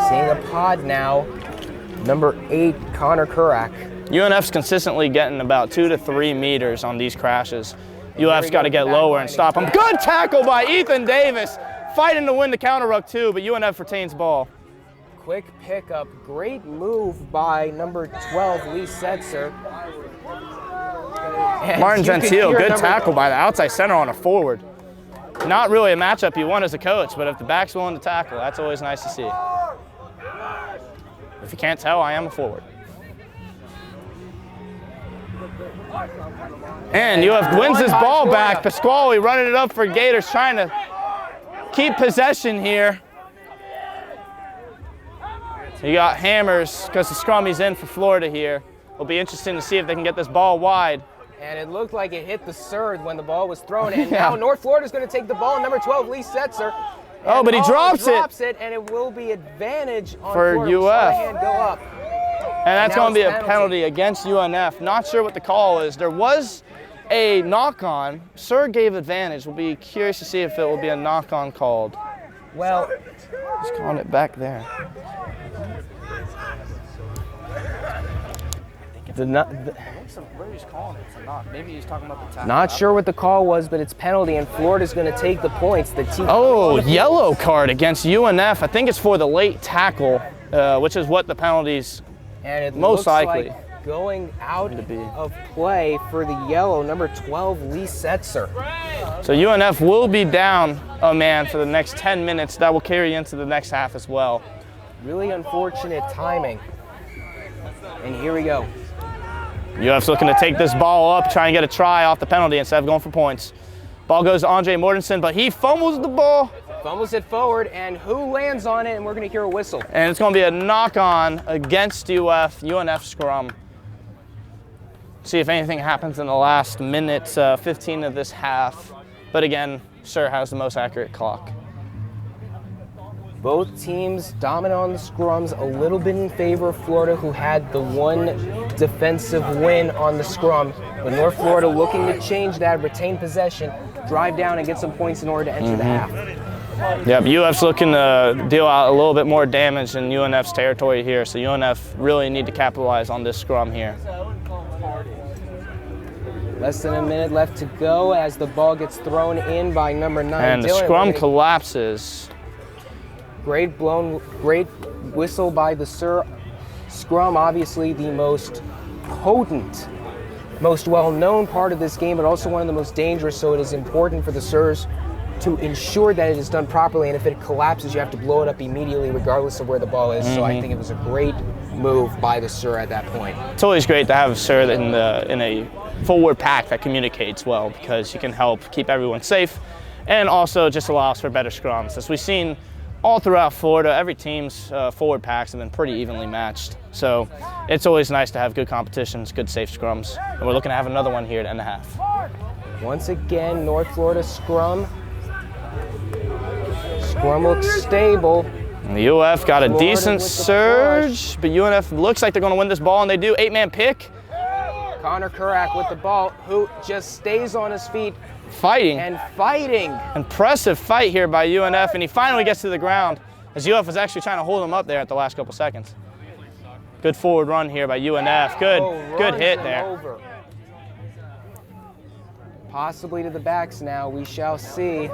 Speaker 1: Seeing a pod now, number 8, Connor Kurak.
Speaker 3: UNF's consistently getting about 2 to 3 meters on these crashes. UF's got to get lower and stop them. Good tackle by Ethan Davis. Fighting to win the counter ruck too, but UNF retains ball.
Speaker 1: Quick pickup, great move by number 12, Lee Setzer. And
Speaker 3: Martin Gentile, good tackle by the outside center on a forward. Not really a matchup you want as a coach, but if the back's willing to tackle, that's always nice to see. If you can't tell, I am a forward. And UF wins this ball back. Pasquale running it up for Gators, trying to keep possession here. You got hammers because the scrummy's in for Florida here. It'll be interesting to see if they can get this ball wide.
Speaker 1: And it looked like it hit the surd when the ball was thrown. And now North Florida's going to take the ball. Number 12, Lee Setzer.
Speaker 3: Oh, but he drops
Speaker 1: it, and it will be advantage on
Speaker 3: for
Speaker 1: Florida.
Speaker 3: UF.
Speaker 1: Hand go up.
Speaker 3: And that's going to be a penalty against UNF. Not sure what the call is. There was a knock-on. Sir gave advantage. We'll be curious to see if it will be a knock-on called.
Speaker 1: Well,
Speaker 3: he's calling it back there.
Speaker 5: Maybe he's talking about the tackle.
Speaker 1: Not sure what the call was, but it's penalty, and Florida's going to take the points.
Speaker 3: Yellow card against UNF. I think it's for the late tackle, which is what the penalties
Speaker 1: and it
Speaker 3: most likely.
Speaker 1: Like going out of play for the yellow, number 12, Lee Setzer.
Speaker 3: So UNF will be down a man for the next 10 minutes. That will carry into the next half as well.
Speaker 1: Really unfortunate timing. And here we go.
Speaker 3: UF's looking to take this ball up, try and get a try off the penalty instead of going for points. Ball goes to Andre Mortensen, but he fumbles the ball.
Speaker 1: Fumbles it forward, and who lands on it? And we're going to hear a whistle.
Speaker 3: And it's going to be a knock-on against UNF scrum. See if anything happens in the last minute 15 of this half. But again, Sir has the most accurate clock.
Speaker 1: Both teams dominant on the scrums, a little bit in favor of Florida, who had the one defensive win on the scrum. But North Florida looking to change that, retain possession, drive down, and get some points in order to enter the half.
Speaker 3: Yep, UF's looking to deal out a little bit more damage in UNF's territory here, so UNF really need to capitalize on this scrum here.
Speaker 1: Less than a minute left to go as the ball gets thrown in by number 9.
Speaker 3: And the scrum collapses.
Speaker 1: Great whistle by the Sir. Scrum, obviously the most potent most well-known part of this game, but also one of the most dangerous, so it is important for the Sirs to ensure that it is done properly, and if it collapses, you have to blow it up immediately regardless of where the ball is. So I think it was a great move by the Sir at that point.
Speaker 3: It's always great to have a Sir in a forward pack that communicates well, because you can help keep everyone safe and also just allows for better scrums. As we've seen all throughout Florida, every team's forward packs have been pretty evenly matched. So it's always nice to have good competitions, good safe scrums. And we're looking to have another one here to end the half.
Speaker 1: Once again, North Florida scrum. Scrum looks stable.
Speaker 3: And the UF got a
Speaker 1: Florida
Speaker 3: decent
Speaker 1: with the
Speaker 3: surge, but UNF looks like they're going to win this ball, and they do. 8-man pick.
Speaker 1: Connor Kurak with the ball, who just stays on his feet
Speaker 3: Fighting.
Speaker 1: and fighting.
Speaker 3: Impressive fight here by UNF, and he finally gets to the ground, as UF was actually trying to hold him up there at the last couple seconds. Good forward run here by UNF. Good
Speaker 1: Runs
Speaker 3: hit
Speaker 1: him
Speaker 3: there.
Speaker 1: over. Possibly to the backs now, we shall see.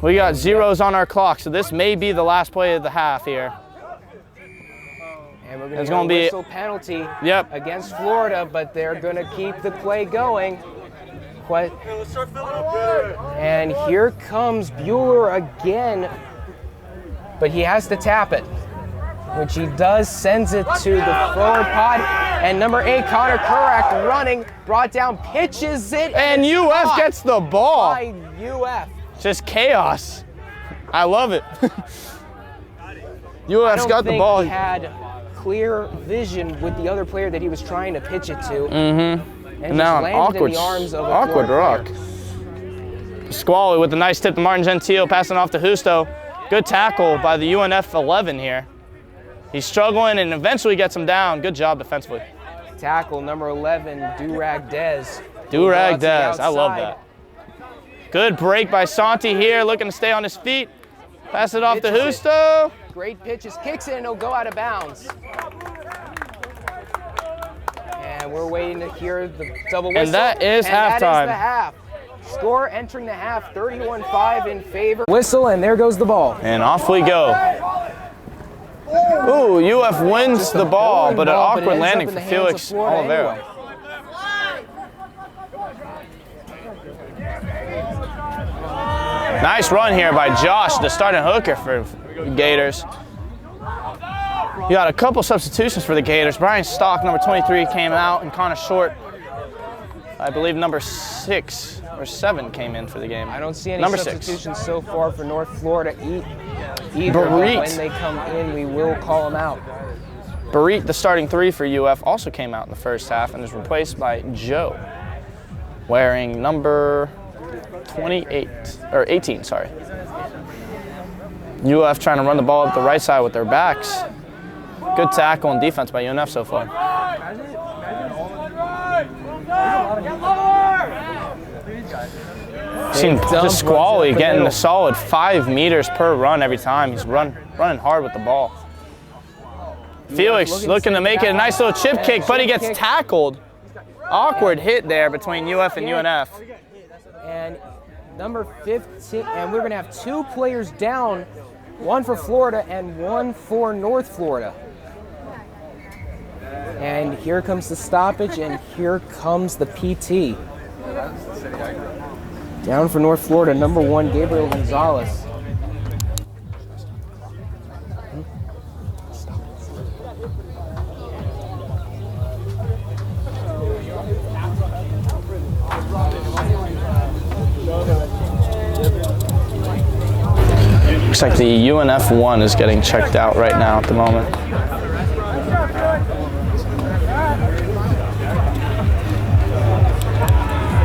Speaker 3: We got zeros on our clock, so this may be the last play of the half here.
Speaker 1: And we're
Speaker 3: It's
Speaker 1: going
Speaker 3: gonna
Speaker 1: to
Speaker 3: be-
Speaker 1: whistle penalty
Speaker 3: Yep.
Speaker 1: against Florida, but they're going to keep the play going. And here comes Bueller again, but he has to tap it, which he does, sends it to the forward pod. And number 8, Connor Kurak running, brought down, pitches it.
Speaker 3: And
Speaker 1: it's
Speaker 3: UF
Speaker 1: caught
Speaker 3: gets the ball.
Speaker 1: by UF.
Speaker 3: Just chaos. I love it.
Speaker 1: I
Speaker 3: UF's
Speaker 1: don't
Speaker 3: got the
Speaker 1: think
Speaker 3: ball.
Speaker 1: he had clear vision with the other player that he was trying to pitch it to. And
Speaker 3: Now
Speaker 1: just
Speaker 3: an
Speaker 1: landed
Speaker 3: awkward,
Speaker 1: in the arms of a
Speaker 3: awkward
Speaker 1: Florida
Speaker 3: rock.
Speaker 1: player.
Speaker 3: Squally with a nice tip to Martin Gentile, passing off to Justo. Good tackle by the UNF 11 here. He's struggling and eventually gets him down. Good job defensively.
Speaker 1: Tackle number 11, Durag Dez.
Speaker 3: Durag Dez, I love that. Good break by Santi here, looking to stay on his feet. Pass it off to
Speaker 1: Pitches it.
Speaker 3: Justo.
Speaker 1: Great pitches, kicks it, and it'll go out of bounds. And we're waiting to hear the double whistle.
Speaker 3: And that is
Speaker 1: That
Speaker 3: halftime.
Speaker 1: is the half. Score entering the half, 31-5 in favor. Whistle, and there goes the ball.
Speaker 3: And off we go. Ooh, UF wins the ball, but an
Speaker 1: Ball,
Speaker 3: awkward
Speaker 1: it ends up
Speaker 3: landing
Speaker 1: in
Speaker 3: for
Speaker 1: the hands of
Speaker 3: Felix
Speaker 1: Florida
Speaker 3: Oliveira.
Speaker 1: anyway.
Speaker 3: Nice run here by Josh, the starting hooker for Gators. You got a couple substitutions for the Gators. Brian Stock, number 23, came out, and Connor Short, I believe number 6 or 7 came in for the game.
Speaker 1: I don't see any
Speaker 3: number
Speaker 1: substitutions so far for North Florida either. But
Speaker 3: Barit.
Speaker 1: when they come in, we will call them out.
Speaker 3: 6. Barit, the starting 3 for UF, also came out in the first half and is replaced by Joe, wearing number 18, sorry. UF trying to run the ball up the right side with their backs. Good tackle and defense by UNF so far. Seen just Squally getting a solid 5 meters per run every time. He's running hard with the ball. Felix looking to make it a nice little chip kick, but he gets tackled. Awkward hit there between UF and UNF.
Speaker 1: And number 15, and we're going to have 2 players down, one for Florida and one for North Florida. And here comes the stoppage, and here comes the PT. Down for North Florida, number 1, Gabriel Gonzalez.
Speaker 3: Looks like the UNF 1 is getting checked out right now at the moment.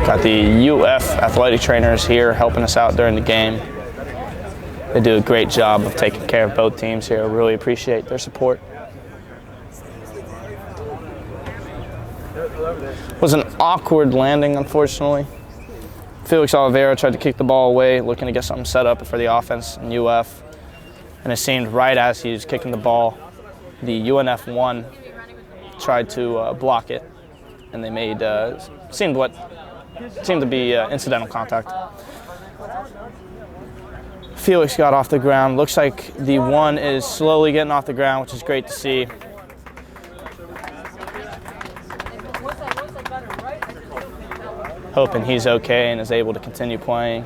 Speaker 3: Got the UF athletic trainers here helping us out during the game. They do a great job of taking care of both teams here. I really appreciate their support. It was an awkward landing, unfortunately. Felix Oliveira tried to kick the ball away, looking to get something set up for the offense in UF. And it seemed right as he was kicking the ball, the UNF 1 tried to block it, and they made seemed to be incidental contact. Felix got off the ground. Looks like the 1 is slowly getting off the ground, which is great to see. hoping he's okay and is able to continue playing.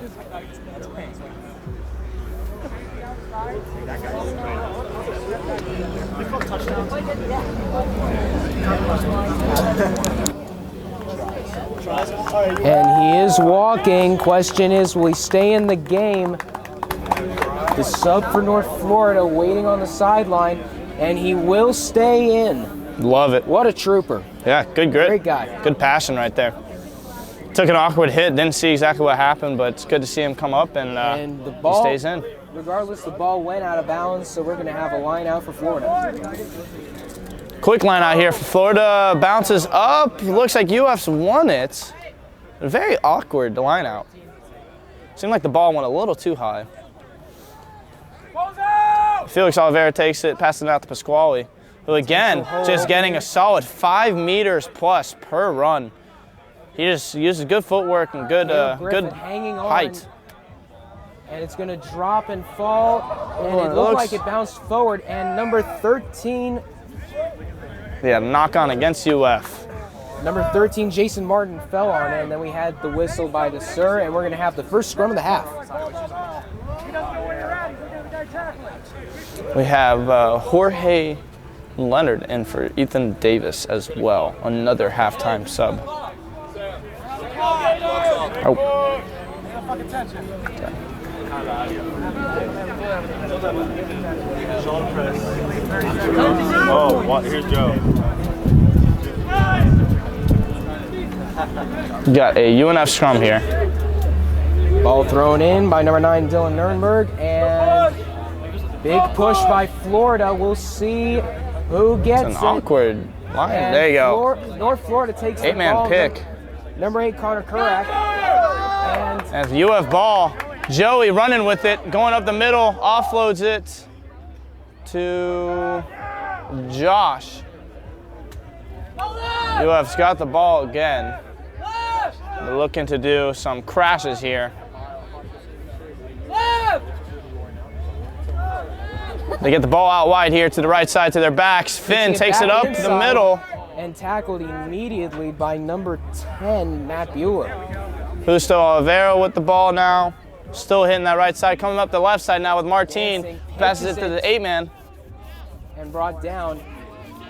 Speaker 1: And he is walking. Question is, will he stay in the game? The sub for North Florida waiting on the sideline, and he will stay in.
Speaker 3: Love it.
Speaker 1: What a trooper.
Speaker 3: Yeah, good grit.
Speaker 1: Great guy.
Speaker 3: Good passion right there. Took an awkward hit, didn't see exactly what happened, but it's good to see him come up and
Speaker 1: the ball,
Speaker 3: he stays in.
Speaker 1: Regardless, the ball went out of bounds, so we're going to have a line out for Florida.
Speaker 3: Quick line out here for Florida. Bounces up. Looks like UF's won it. Very awkward, the line out. Seemed like the ball went a little too high. Felix Oliveira takes it, passes it out to Pasquale, who again, just getting a solid 5 meters plus per run. He just uses good footwork and good
Speaker 1: hanging on,
Speaker 3: height.
Speaker 1: And it's going to drop and fall, and it looked like it bounced forward, and number 13.
Speaker 3: Yeah, knock on against UF.
Speaker 1: Number 13, Jason Martin, fell on it, and then we had the whistle by the Sir, and we're going to have the first scrum of the half.
Speaker 3: We have Jorge Leonard in for Ethan Davis as well, another halftime sub. Oh.
Speaker 6: Oh, what? Here's Joe.
Speaker 3: Got a UNF scrum here.
Speaker 1: Ball thrown in by number 9, Dylan Nurnberg, and big push by Florida. We'll see who gets
Speaker 3: It's an awkward line.
Speaker 1: And
Speaker 3: there you go.
Speaker 1: North Florida takes the
Speaker 3: 8-man
Speaker 1: ball.
Speaker 3: pick.
Speaker 1: Number 8, Connor Kurak. And
Speaker 3: That's UF ball. Joey running with it, going up the middle, offloads it to Josh. UF's got the ball again. They're looking to do some crashes here. They get the ball out wide here to the right side to their backs. Finn takes it up the middle.
Speaker 1: And tackled immediately by number 10, Matt Bueller.
Speaker 3: Justo Oliveira with the ball now. Still hitting that right side. Coming up the left side now with Martin. Passes it to the 8-man.
Speaker 1: And brought down.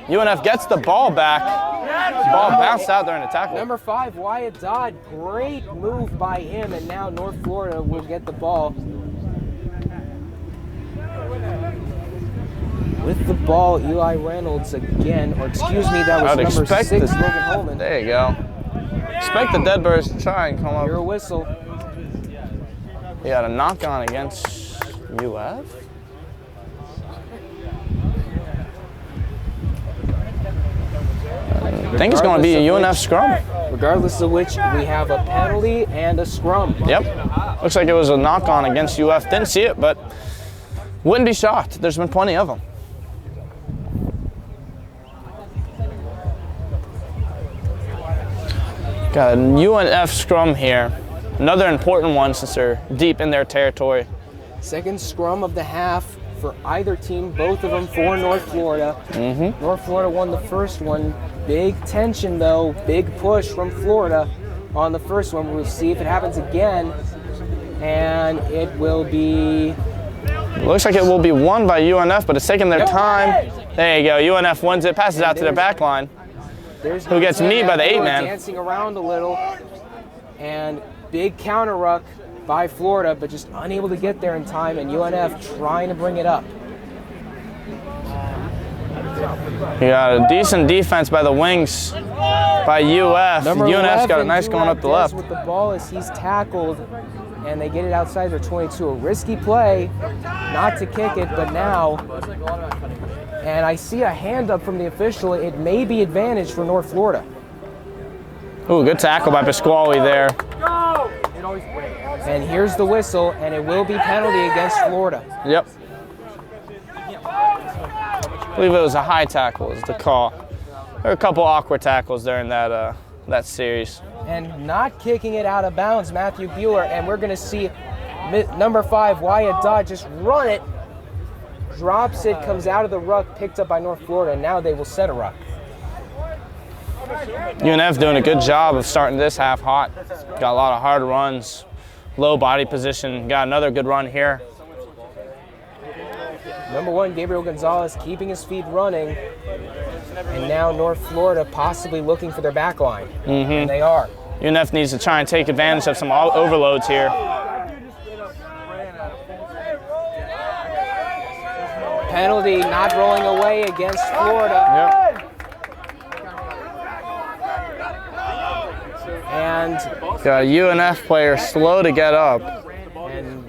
Speaker 3: UNF gets the ball back. The ball bounced out during the tackle.
Speaker 1: Number 5, Wyatt Dodd. Great move by him, and now North Florida will get the ball. With the ball, Eli Reynolds again, or excuse me, that was number 6, Logan Holman.
Speaker 3: There you go. Expect the Deadbirds to try and come up.
Speaker 1: Hear a whistle.
Speaker 3: He got a knock on against UF. I think it's going to be a UNF scrum.
Speaker 1: Regardless of which, we have a penalty and a scrum.
Speaker 3: Yep. Looks like it was a knock on against UF. Didn't see it, but wouldn't be shocked. There's been plenty of them. Got a UNF scrum here. Another important one since they're deep in their territory.
Speaker 1: Second scrum of the half for either team, both of them for North Florida. North Florida won the first one. Big tension though, big push from Florida on the first one. We'll see if it happens again. And it will be...
Speaker 3: Looks like it will be won by UNF, but it's taking their time. There you go, UNF wins it, passes out to their back line. Who gets kneed by the 8-man.
Speaker 1: Dancing around a little. And big counter ruck by Florida, but just unable to get there in time, and UNF trying to bring it up.
Speaker 3: You got a decent defense by the wings by UF. UNF's got a nice going up the left.
Speaker 1: With the ball as he's tackled, and they get it outside their 22. A risky play, not to kick it, but now, and I see a hand up from the official. It may be advantage for North Florida.
Speaker 3: Ooh, good tackle by Pasquale there.
Speaker 1: And here's the whistle, and it will be penalty against Florida.
Speaker 3: Yep. I believe it was a high tackle is the call. There were a couple awkward tackles during that that series.
Speaker 1: And not kicking it out of bounds, Matthew Bueller, and we're going to see number 5, Wyatt Dodd, just run it, drops it, comes out of the ruck, picked up by North Florida, and now they will set a ruck.
Speaker 3: UNF doing a good job of starting this half hot. Got a lot of hard runs, low body position. Got another good run here.
Speaker 1: Number 1, Gabriel Gonzalez keeping his feet running. And now North Florida possibly looking for their back line. And they are.
Speaker 3: UNF needs to try and take advantage of some overloads here.
Speaker 1: Penalty not rolling away against Florida.
Speaker 3: Yep.
Speaker 1: And
Speaker 3: Got a UNF player slow to get up.
Speaker 1: And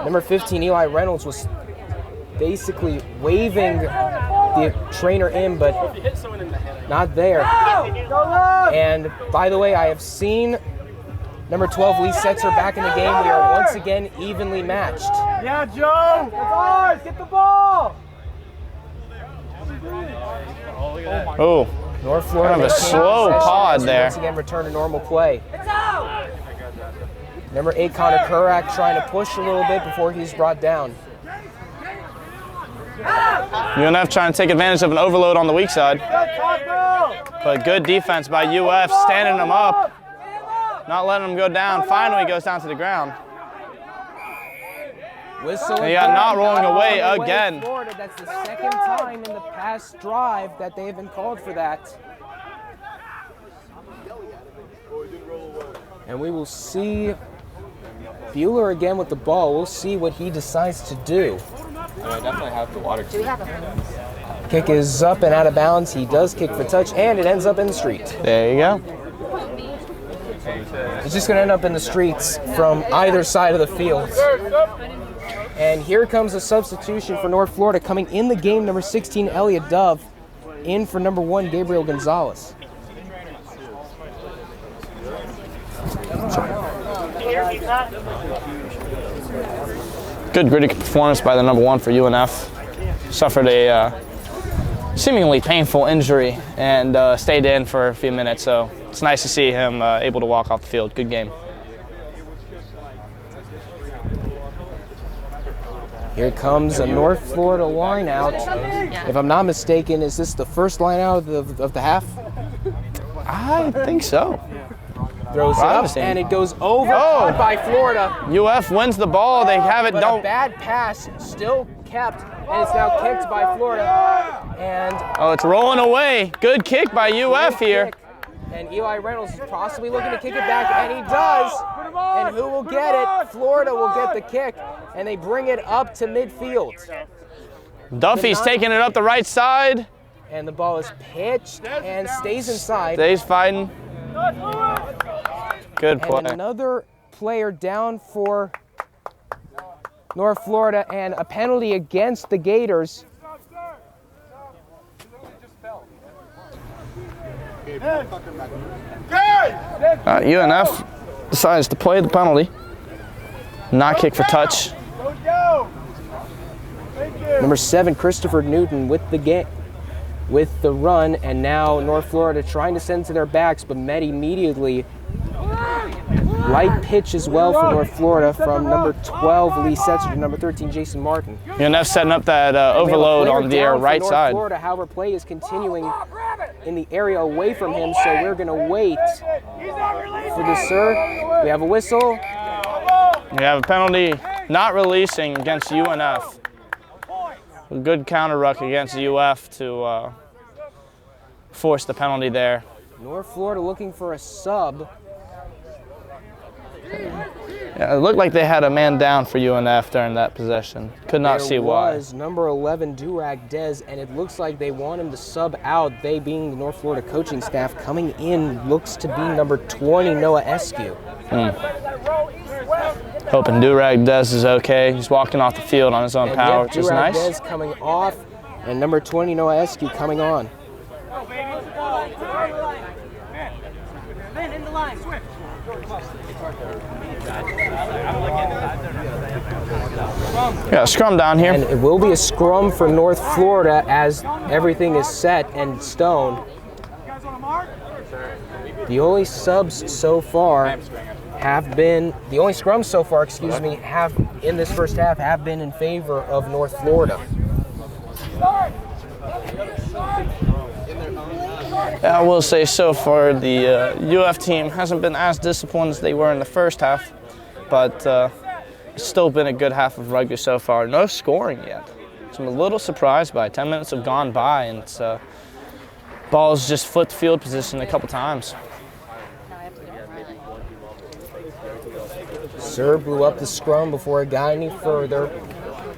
Speaker 1: number 15, Eli Reynolds, was basically waving the trainer in, but not there. And by the way, I have seen number 12, Lee Setzer, back in the game. We are once again evenly matched.
Speaker 2: Yeah, Joe! That's ours! Get the ball!
Speaker 3: Oh,
Speaker 1: North Florida
Speaker 3: kind of a
Speaker 1: maintaining
Speaker 3: slow
Speaker 1: possession
Speaker 3: pod
Speaker 1: as we
Speaker 3: there.
Speaker 1: once again return to normal play. Number 8, Connor Kurak, trying to push a little bit before he's brought down.
Speaker 3: UNF trying to take advantage of an overload on the weak side. But good defense by UF, standing them up, not letting them go down. Finally goes down to the ground.
Speaker 1: Whistle.
Speaker 3: They got not rolling away again.
Speaker 1: Florida. That's the second time in the past drive that they have been called for that. And we will see Bueller again with the ball. We'll see what he decides to do.
Speaker 5: I definitely have the water.
Speaker 1: Kick is up and out of bounds. He does kick for touch, and it ends up in the street.
Speaker 3: There you go.
Speaker 1: It's just going to end up in the streets from either side of the field. And here comes a substitution for North Florida. Coming in the game, number 16, Elliot Dove, in for number 1, Gabriel Gonzalez.
Speaker 3: Good gritty performance by the number 1 for UNF. Suffered a seemingly painful injury and stayed in for a few minutes, so it's nice to see him able to walk off the field. Good game.
Speaker 1: Here comes a North Florida line out. If I'm not mistaken, is this the first line out of the half?
Speaker 3: I think so.
Speaker 1: Throws it up, and it goes over caught by Florida.
Speaker 3: UF wins the ball. They have it.
Speaker 1: But a bad pass, still kept, and it's now kicked by Florida. And
Speaker 3: Oh, it's rolling away. Good kick by UF here.
Speaker 1: kick. And Eli Reynolds is possibly looking to kick it back, and he does. And who will get it? Florida will get the kick, and they bring it up to midfield.
Speaker 3: Duffy's taking it up the right side.
Speaker 1: And the ball is pitched and stays inside.
Speaker 3: Stays fighting. Good play.
Speaker 1: And another player down for North Florida, and a penalty against the Gators.
Speaker 3: UNF decides to play the penalty. Not kick for touch.
Speaker 1: Number 7, Christopher Newton with the run, and now North Florida trying to send to their backs, but met immediately. Light pitch as well for North Florida from number 12, Lee Setzer, to number 13, Jason Martin.
Speaker 3: UNF setting up that overload on the right
Speaker 1: North
Speaker 3: side.
Speaker 1: Florida, however, play is continuing in the area away from him, so we're going to wait for the sir. We have a whistle.
Speaker 3: We have a penalty not releasing against UNF. A good counter ruck against UF to force the penalty there.
Speaker 1: North Florida looking for a sub.
Speaker 3: Yeah, it looked like they had a man down for UNF during that possession. Could not see why.
Speaker 1: There was number 11, Durag Dez, and it looks like they want him to sub out. They, being the North Florida coaching staff, coming in looks to be number 20, Noah Eskew.
Speaker 3: Hoping Durag Dez is okay. He's walking off the field on his own power, which is
Speaker 1: Durag
Speaker 3: nice.
Speaker 1: Dez coming off, and number 20, Noah Eskew, coming on.
Speaker 2: Man, in the line, Swift.
Speaker 3: Yeah, scrum down here.
Speaker 1: And it will be a scrum for North Florida as everything is set and stone. The only scrums so far, have in this first half have been in favor of North Florida.
Speaker 3: Yeah, I will say so far the UF team hasn't been as disciplined as they were in the first half, but it's still been a good half of rugby so far. No scoring yet. So I'm a little surprised by it. 10 minutes have gone by and it's, ball's just flipped field position a couple times.
Speaker 1: Sir blew up the scrum before it got any further.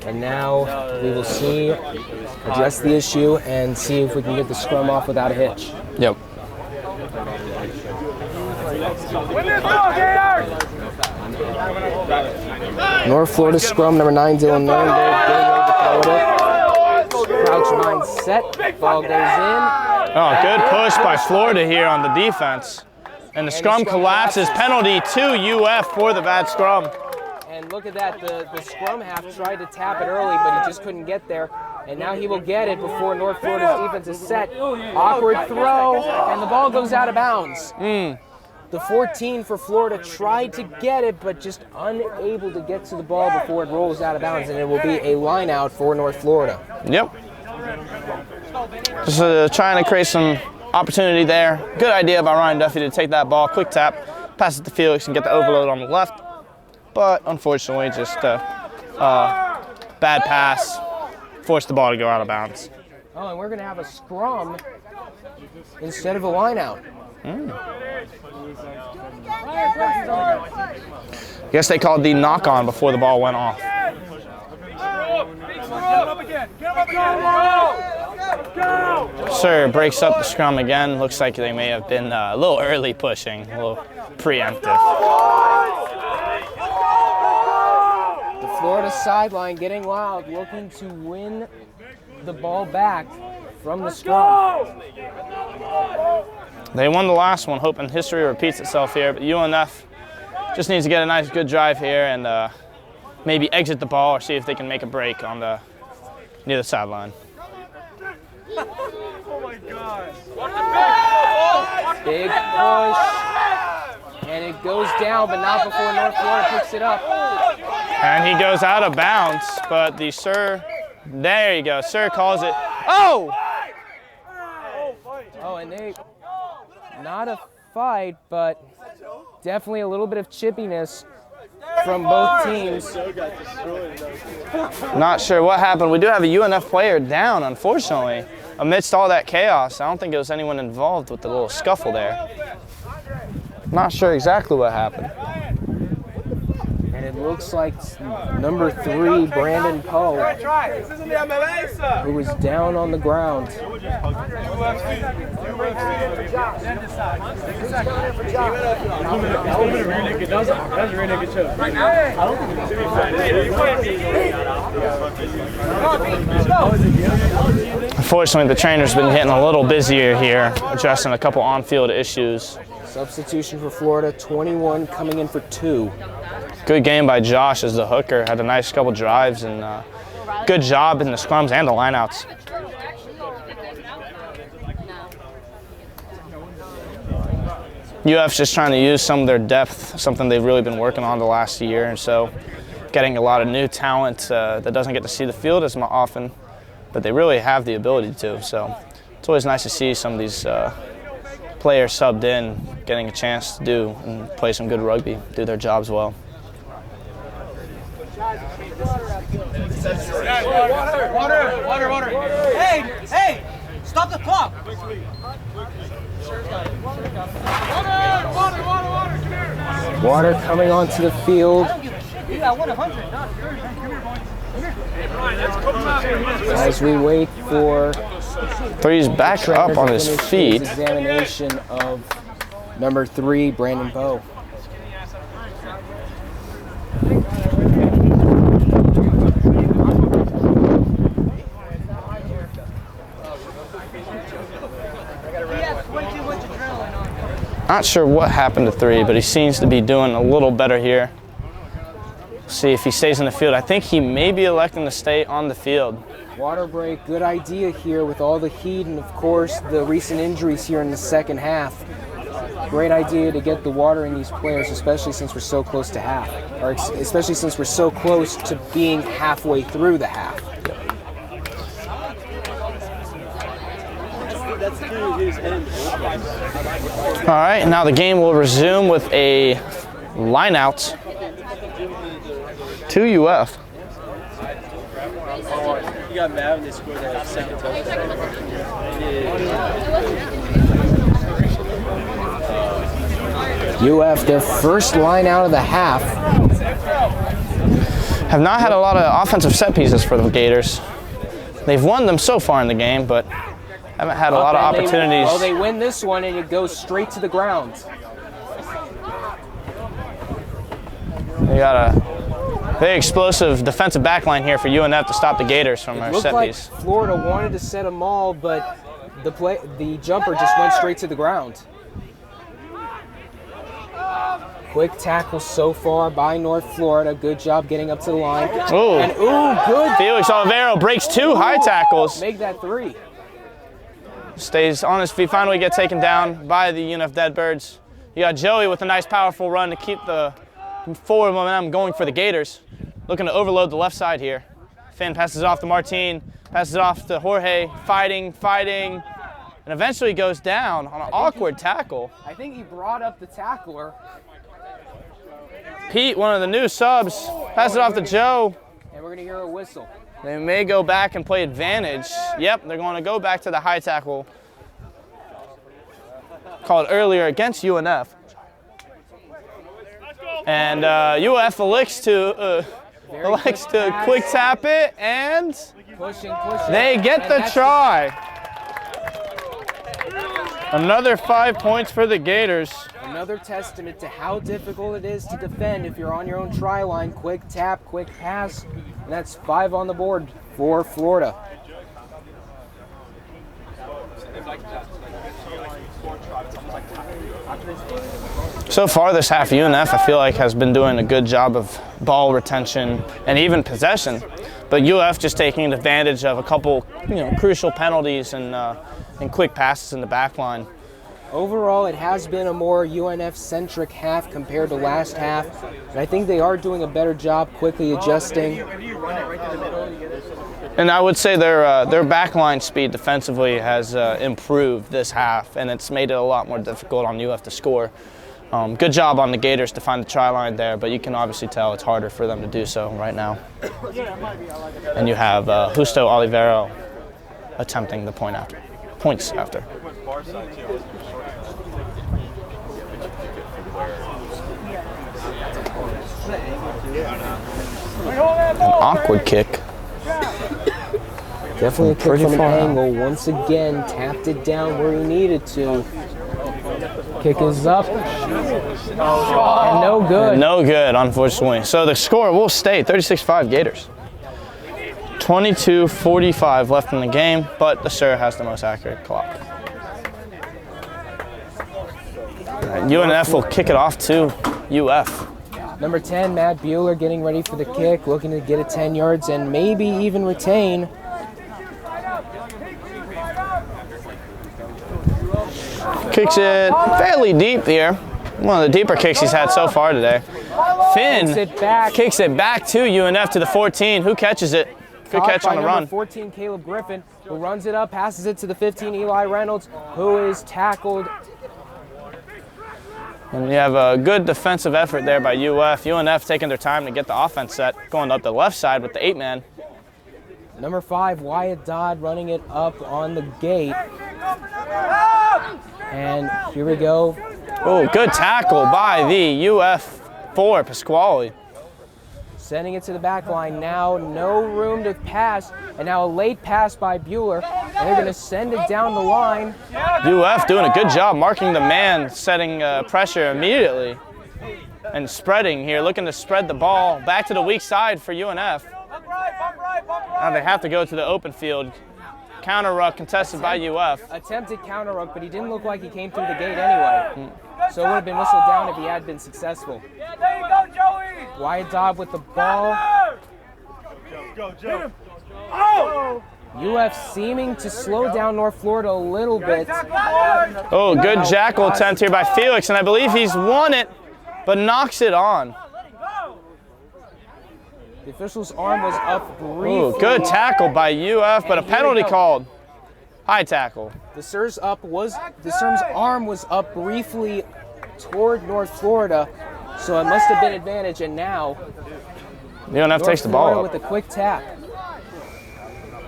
Speaker 1: And now we will see, address the issue and see if we can get the scrum off without a hitch.
Speaker 3: Yep.
Speaker 2: Win this ball, Gators!
Speaker 1: North Florida scrum, number 9, Dylan Nurnberg, getting ready to throw it up. Crouch 9 set, ball goes in.
Speaker 3: Oh, good push by Florida here on the defense. And the scrum collapses. Penalty to UF for the bad scrum.
Speaker 1: And look at that, the scrum half tried to tap it early, but he just couldn't get there. And now he will get it before North Florida's defense is set. Awkward throw, and the ball goes out of bounds. The 14 for Florida tried to get it, but just unable to get to the ball before it rolls out of bounds, and it will be a line out for North Florida.
Speaker 3: Yep. Just trying to create some opportunity there. Good idea by Ryan Duffy to take that ball, quick tap, pass it to Felix and get the overload on the left. But unfortunately, just bad pass, forced the ball to go out of bounds.
Speaker 1: Oh, and we're going to have a scrum instead of a line out.
Speaker 3: Guess they called the knock on before the ball went off. Sir breaks up the scrum again. Looks like they may have been a little early pushing, a little preemptive.
Speaker 1: The Florida sideline getting wild, looking to win the ball back from the scrum.
Speaker 3: They won the last one, hoping history repeats itself here, but UNF just needs to get a nice, good drive here and maybe exit the ball or see if they can make a break on the near the sideline.
Speaker 2: Oh my God.
Speaker 1: Big push, and it goes down, but not before North Florida picks it up.
Speaker 3: And he goes out of bounds, but the Sir, there you go, Sir calls it. Oh!
Speaker 1: Oh, and they, not a fight, but definitely a little bit of chippiness from both teams.
Speaker 3: Not sure what happened. We do have a UNF player down, unfortunately. Amidst all that chaos, I don't think there was anyone involved with the little scuffle there. Not sure exactly what happened.
Speaker 1: And it looks like number 3, Brandon Poe, who was down on the ground.
Speaker 3: Unfortunately, the trainer's been getting a little busier here, addressing a couple on-field issues.
Speaker 1: Substitution for Florida, 21 coming in for 2.
Speaker 3: Good game by Josh as the hooker. Had a nice couple drives and good job in the scrums and the lineouts. UF's just trying to use some of their depth, something they've really been working on the last year or so. Getting a lot of new talent that doesn't get to see the field as often, but they really have the ability to. So it's always nice to see some of these players subbed in, getting a chance to do and play some good rugby, do their jobs well.
Speaker 2: Water. Hey, stop the clock.
Speaker 1: Water coming onto the field. As we wait for
Speaker 3: Three's back up on his feet.
Speaker 1: Examination of number 3, Brandon Poe.
Speaker 3: Not sure what happened to 3, but he seems to be doing a little better here. See if he stays in the field. I think he may be electing to stay on the field.
Speaker 1: Water break, good idea here with all the heat and of course the recent injuries here in the second half. Great idea to get the water in these players, especially since we're so close to half, or especially since we're so close to being halfway through the half.
Speaker 3: All right, now the game will resume with a line out to UF.
Speaker 5: You got mad when they scored that second touchdown.
Speaker 1: UF, their first line out of the half.
Speaker 3: Have not had a lot of offensive set pieces for the Gators. They've won them so far in the game, but haven't had a lot of opportunities.
Speaker 1: Well, they win this one and it goes straight to the ground.
Speaker 3: They got a very explosive defensive backline here for UNF to stop the Gators from
Speaker 1: It
Speaker 3: their
Speaker 1: looked
Speaker 3: set
Speaker 1: like
Speaker 3: piece.
Speaker 1: Florida wanted to set them all, but the jumper just went straight to the ground. Quick tackle so far by North Florida. Good job getting up to the line.
Speaker 3: Ooh.
Speaker 1: And good.
Speaker 3: Felix Olivero breaks 2 high tackles.
Speaker 1: Make that 3.
Speaker 3: Stays on his feet, finally gets taken down by the UNF Deadbirds. You got Joey with a nice powerful run to keep the forward momentum going for the Gators. Looking to overload the left side here. Finn passes it off to Martine, passes it off to Jorge, fighting, and eventually goes down on an awkward tackle.
Speaker 1: I think he brought up the tackler.
Speaker 3: Pete, one of the new subs, passes it off to Joe.
Speaker 1: And we're going to hear a whistle.
Speaker 3: They may go back and play advantage. Yep, they're going to go back to the high tackle called earlier against UNF. And UF elects to quick tap it, and
Speaker 1: Pushing.
Speaker 3: they get the try. Another 5 points for the Gators.
Speaker 1: Another testament to how difficult it is to defend if you're on your own try line. Quick tap, quick pass, and that's 5 on the board for Florida.
Speaker 3: So far this half, UNF, I feel like, has been doing a good job of ball retention and even possession. But UF just taking advantage of a couple, crucial penalties and quick passes in the back line.
Speaker 1: Overall, it has been a more UNF-centric half compared to last half, and I think they are doing a better job quickly adjusting.
Speaker 3: And I would say their backline speed defensively has improved this half, and it's made it a lot more difficult on UF to score. Good job on the Gators to find the try line there, but you can obviously tell it's harder for them to do so right now. And you have Justo Olivero attempting the points after. An awkward kick.
Speaker 1: Definitely a kick
Speaker 3: Pretty
Speaker 1: from an
Speaker 3: far out.
Speaker 1: angle. Once again, tapped it down where he needed to. Kick is up. And no good.
Speaker 3: No good, unfortunately. So the score will stay 36-5 Gators. 22:45 left in the game, but the Sur has the most accurate clock. UNF will kick it off to UF.
Speaker 1: Number 10, Matt Bueller getting ready for the kick, looking to get it 10 yards and maybe even retain.
Speaker 3: Kicks it fairly deep here. One of the deeper kicks he's had so far today. Finn kicks it back to UNF to the 14. Who catches it? Good
Speaker 1: Caught
Speaker 3: catch
Speaker 1: by
Speaker 3: on the
Speaker 1: number
Speaker 3: run.
Speaker 1: 14, Caleb Griffin, who runs it up, passes it to the 15, Eli Reynolds, who is tackled.
Speaker 3: And you have a good defensive effort there by UF. UNF taking their time to get the offense set, going up the left side with the 8-man.
Speaker 1: Number 5, Wyatt Dodd running it up on the gate. And here we go.
Speaker 3: Oh, good tackle by the UF4, Pasquale.
Speaker 1: Sending it to the back line now, no room to pass, and now a late pass by Bueller, and they're going to send it down the line.
Speaker 3: UF doing a good job marking the man, setting pressure immediately, and spreading here, looking to spread the ball back to the weak side for UNF. Now they have to go to the open field. Counter ruck contested by UF.
Speaker 1: Attempted counter ruck, but he didn't look like he came through the gate anyway. So it would have been whistled down if he had been successful.
Speaker 2: Yeah, there you go, Joey.
Speaker 1: Wyatt Dodd with the ball.
Speaker 2: Go. Oh!
Speaker 1: UF seeming to slow down North Florida a little bit.
Speaker 3: Oh, good jackal attempt here by Felix, and I believe he's won it, but knocks it on.
Speaker 1: The official's arm was up briefly.
Speaker 3: Ooh, good tackle by UF, but a penalty called. High tackle.
Speaker 1: The Sur's arm was up briefly toward North Florida, so it must have been advantage. And now
Speaker 3: UNF
Speaker 1: North
Speaker 3: takes the
Speaker 1: Florida
Speaker 3: ball
Speaker 1: with
Speaker 3: up.
Speaker 1: a quick tap.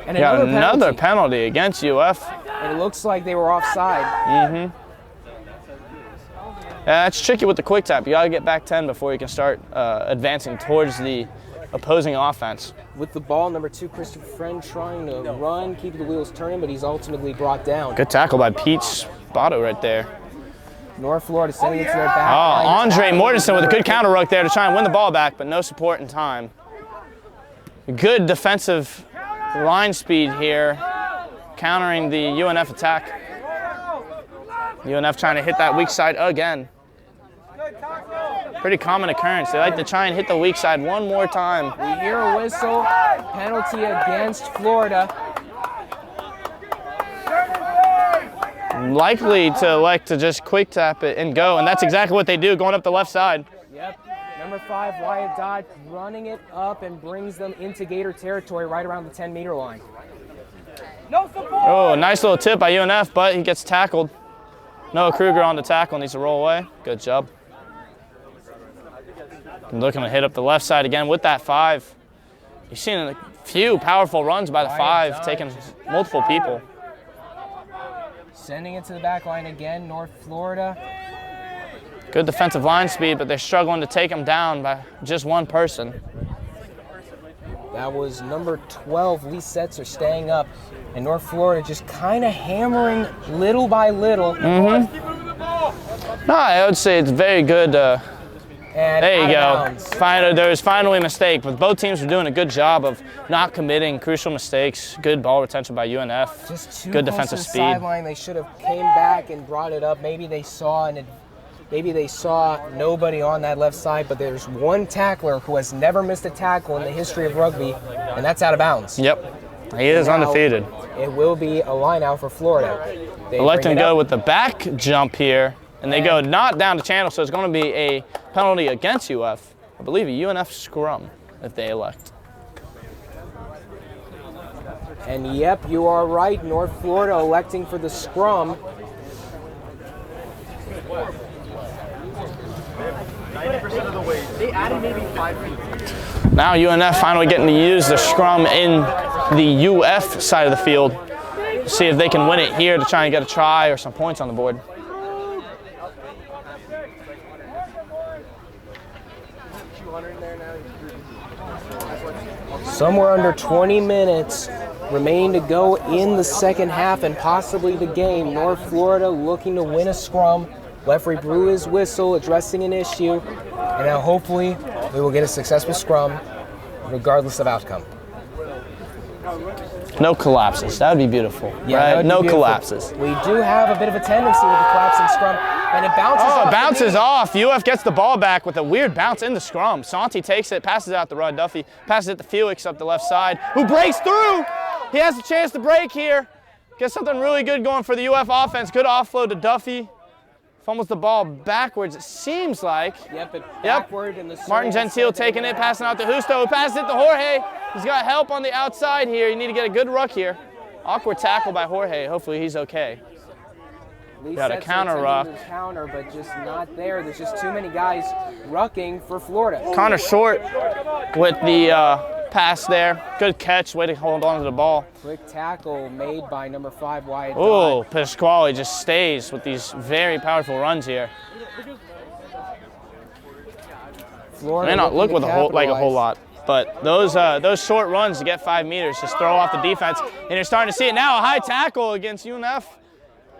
Speaker 1: And
Speaker 3: Got
Speaker 1: penalty.
Speaker 3: another penalty against UF.
Speaker 1: And it looks like they were offside.
Speaker 3: Yeah, that's tricky with the quick tap. You got to get back 10 before you can start advancing towards the opposing offense.
Speaker 1: With the ball, number 2, Christopher Friend trying to run, keep the wheels turning, but he's ultimately brought down.
Speaker 3: Good tackle by Pete Spotto right there.
Speaker 1: North Florida sending it to their back.
Speaker 3: Oh, Andre Mortensen with a good counter ruck there to try and win the ball back, but no support in time. Good defensive line speed here, countering the UNF attack. UNF trying to hit that weak side again. Pretty common occurrence. They like to try and hit the weak side one more time.
Speaker 1: We hear a whistle, penalty against Florida.
Speaker 3: Likely to elect to just quick tap it and go, and that's exactly what they do, going up the left side.
Speaker 1: Yep, number 5, Wyatt Dodd, running it up and brings them into Gator territory right around the 10-meter line.
Speaker 2: No support.
Speaker 3: Oh, nice little tip by UNF, but he gets tackled. Noah Kruger on the tackle, needs to roll away. Good job. Looking to hit up the left side again with that 5. You've seen a few powerful runs by the 5, taking multiple people.
Speaker 1: Sending it to the back line again, North Florida.
Speaker 3: Good defensive line speed, but they're struggling to take him down by just one person.
Speaker 1: That was number 12, Lee Setzer, staying up. And North Florida just kind of hammering little by little.
Speaker 3: No, I would say it's very good.
Speaker 1: And
Speaker 3: There you
Speaker 1: out of
Speaker 3: go.
Speaker 1: bounds.
Speaker 3: There was finally a mistake, but both teams were doing a good job of not committing crucial mistakes. Good ball retention by UNF.
Speaker 1: Just too
Speaker 3: Good
Speaker 1: close
Speaker 3: defensive
Speaker 1: to the
Speaker 3: speed.
Speaker 1: sideline. They should have came back and brought it up. Maybe they saw nobody on that left side, but there's one tackler who has never missed a tackle in the history of rugby, and that's out of bounds.
Speaker 3: Yep, he is
Speaker 1: Now,
Speaker 3: undefeated.
Speaker 1: It will be a line out for Florida. They
Speaker 3: Electing
Speaker 1: bring
Speaker 3: to
Speaker 1: it
Speaker 3: go
Speaker 1: up.
Speaker 3: with the back jump here, and they go not down to channel, so it's going to be a penalty against UF. I believe a UNF scrum if they elect.
Speaker 1: And yep, you are right. North Florida electing for the scrum.
Speaker 3: Now UNF finally getting to use the scrum in the UF side of the field. See if they can win it here to try and get a try or some points on the board.
Speaker 1: Somewhere under 20 minutes remain to go in the second half and possibly the game. North Florida looking to win a scrum. Referee blew his whistle, addressing an issue, and now hopefully we will get a successful scrum regardless of outcome.
Speaker 3: No collapses. That would be beautiful.
Speaker 1: Yeah, that
Speaker 3: right?
Speaker 1: would be
Speaker 3: No
Speaker 1: beautiful.
Speaker 3: collapses.
Speaker 1: We do have a bit of a tendency with the collapsing scrum, and it bounces
Speaker 3: Oh,
Speaker 1: off
Speaker 3: it
Speaker 1: the
Speaker 3: bounces
Speaker 1: knee.
Speaker 3: off. UF gets the ball back with a weird bounce in the scrum. Santi takes it, passes it out to Rod Duffy, passes it to Felix up the left side, who breaks through. He has a chance to break here. Gets something really good going for the UF offense. Good offload to Duffy. Fumbles the ball backwards, it seems like.
Speaker 1: Yep, backward in the
Speaker 3: Martin
Speaker 1: swing.
Speaker 3: Gentile taking it, passing out to Justo, who passes it to Jorge. He's got help on the outside here. You need to get a good ruck here. Awkward tackle by Jorge. Hopefully he's okay.
Speaker 1: Lee
Speaker 3: Got a
Speaker 1: Setzer
Speaker 3: counter
Speaker 1: attempting
Speaker 3: ruck.
Speaker 1: to counter, but just not there. There's just too many guys rucking for Florida.
Speaker 3: Connor Short with the pass there. Good catch, way to hold on to the ball.
Speaker 1: Quick tackle made by number 5, Wyatt
Speaker 3: Oh,
Speaker 1: Dodd.
Speaker 3: Pasquale just stays with these very powerful runs here.
Speaker 1: Florida
Speaker 3: May not
Speaker 1: looking
Speaker 3: look
Speaker 1: to
Speaker 3: with like a whole
Speaker 1: capitalize.
Speaker 3: lot, but those short runs to get 5 meters just throw off the defense, and you're starting to see it now. A high tackle against UNF.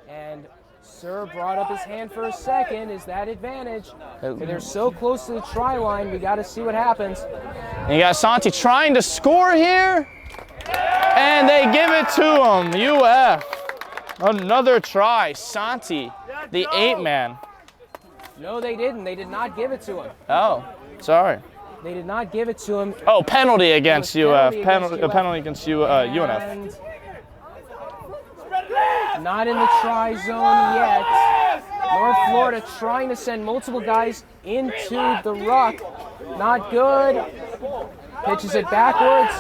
Speaker 1: And Sir brought up his hand for a second. Is that advantage? And they're so close to the try line. We got to see what happens.
Speaker 3: And you got Santi trying to score here, and they give it to him. UF, another try. Santi, the 8-man.
Speaker 1: No, they didn't. They did not give it to him.
Speaker 3: Oh, sorry.
Speaker 1: They did not give it to him.
Speaker 3: Oh, penalty against
Speaker 1: It was
Speaker 3: UF.
Speaker 1: penalty against UF.
Speaker 3: Penalty against UNF.
Speaker 1: And not in the try zone yet. North Florida trying to send multiple guys into the ruck. Not good. Pitches it backwards.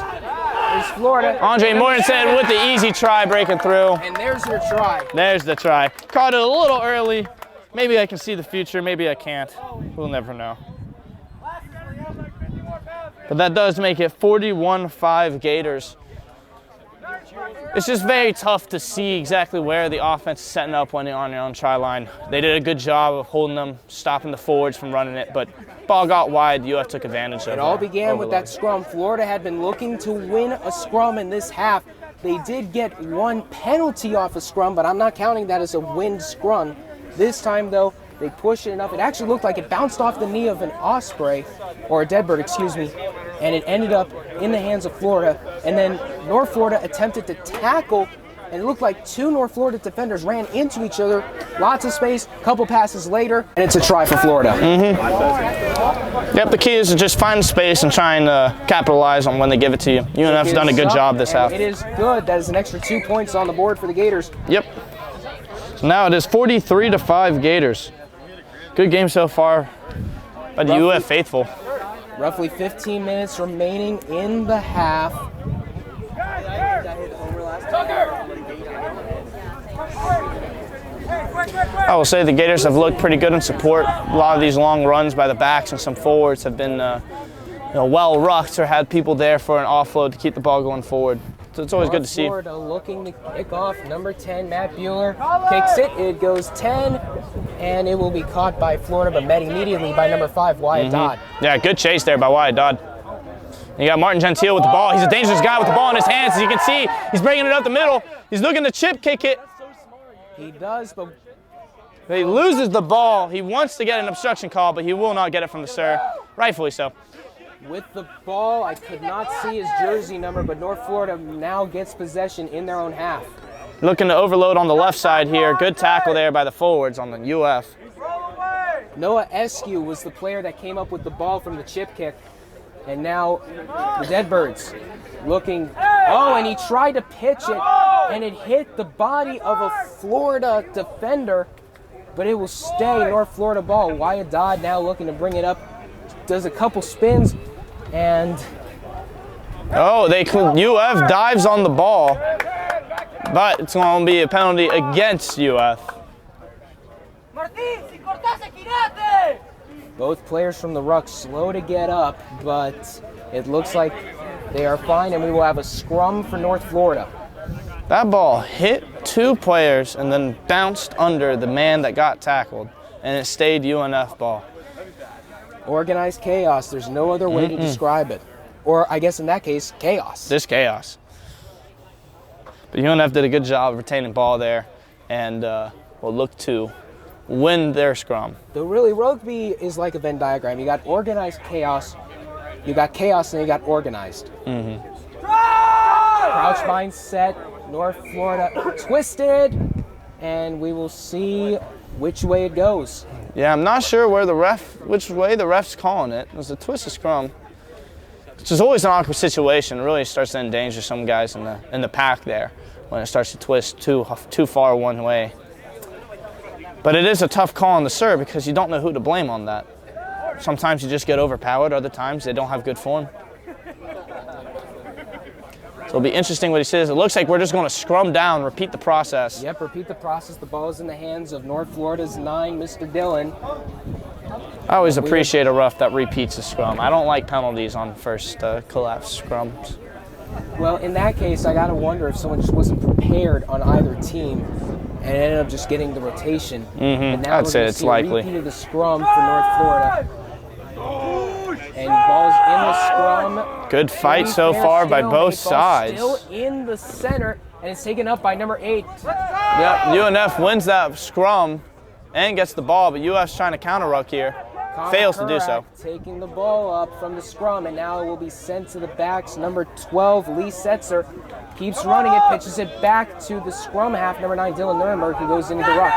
Speaker 1: is Florida.
Speaker 3: Andre Mortensen with the easy try breaking through.
Speaker 1: And there's your try.
Speaker 3: There's the try. Caught it a little early. Maybe I can see the future, maybe I can't. We'll never know. But that does make it 41-5 Gators. It's just very tough to see exactly where the offense is setting up when they're on their own try line. They did a good job of holding them, stopping the forwards from running it, but ball got wide, UF took advantage of it.
Speaker 1: It all began with that scrum. Florida had been looking to win a scrum in this half. They did get one penalty off a scrum, but I'm not counting that as a win scrum. This time, though, they pushed it enough. It actually looked like it bounced off the knee of an osprey, or a dead bird, excuse me, and it ended up in the hands of Florida. And then North Florida attempted to tackle, and it looked like two North Florida defenders ran into each other. Lots of space, couple passes later, and it's a try for Florida.
Speaker 3: Yep, the key is to just find space and try and capitalize on when they give it to you. UNF's done a good job this half.
Speaker 1: It is good. That is an extra 2 points on the board for the Gators.
Speaker 3: Yep. So now it is 43-5 Gators. Good game so far by the UF faithful.
Speaker 1: Roughly 15 minutes remaining in the half.
Speaker 3: I will say the Gators have looked pretty good in support. A lot of these long runs by the backs and some forwards have been well rucked or had people there for an offload to keep the ball going forward. So it's always good to see.
Speaker 1: Florida looking to kick off. Number 10, Matt Bueller, kicks it. It goes 10, and it will be caught by Florida, but met immediately by number 5, Wyatt Dodd.
Speaker 3: Yeah, good chase there by Wyatt Dodd. You got Martin Gentile with the ball. He's a dangerous guy with the ball in his hands. As you can see, he's bringing it up the middle. He's looking to chip kick it.
Speaker 1: He does, but
Speaker 3: He loses the ball. He wants to get an obstruction call, but he will not get it from the sir. Rightfully so.
Speaker 1: with the ball, I could not see his jersey number, but North Florida now gets possession in their own half.
Speaker 3: Looking to overload on the left side here. Good tackle there by the forwards on the UF.
Speaker 1: Noah Eskew was the player that came up with the ball from the chip kick. And now the Deadbirds looking, and he tried to pitch it, and it hit the body of a Florida defender, but it will stay North Florida ball. Wyatt Dodd now looking to bring it up, does a couple spins, and
Speaker 3: UF dives on the ball, but it's going to be a penalty against UF.
Speaker 1: Both players from the ruck slow to get up, but it looks like they are fine, and we will have a scrum for North Florida.
Speaker 3: That ball hit two players and then bounced under the man that got tackled, and it stayed UNF ball.
Speaker 1: Organized chaos. There's no other way to describe it. Or I guess in that case, chaos.
Speaker 3: This chaos. But UNF did a good job of retaining ball there, and will look to win their scrum.
Speaker 1: Really, rugby is like a Venn diagram. You got organized chaos, you got chaos, and you got organized. Crouch bind set, North Florida twisted, and we will see which way it goes.
Speaker 3: Yeah, I'm not sure which way the ref's calling it. It was a twisted scrum, which is always an awkward situation. It really starts to endanger some guys in the pack there when it starts to twist too far one way. But it is a tough call on the serve because you don't know who to blame on that. Sometimes you just get overpowered, other times they don't have good form. So it'll be interesting what he says. It looks like we're just going to scrum down, repeat the process.
Speaker 1: Yep, repeat the process. The ball is in the hands of North Florida's 9, Mr. Dillon.
Speaker 3: I always appreciate a ref that repeats a scrum. I don't like penalties on first collapse scrums.
Speaker 1: Well, in that case, I got to wonder if someone just wasn't prepared on either team and ended up just getting the rotation. And now
Speaker 3: I'd say it's likely.
Speaker 1: Repeat of the scrum for North Florida. And ball's in the scrum.
Speaker 3: Good fight so far by both sides.
Speaker 1: Still in the center, and it's taken up by number 8.
Speaker 3: Yep, UNF wins that scrum and gets the ball, but UF's trying to counter ruck here. Fails to do so.
Speaker 1: Taking the ball up from the scrum, and now it will be sent to the backs. Number 12, Lee Setzer, keeps running it, pitches it back to the scrum half. Number 9, Dylan Nuremberg, who goes into the ruck.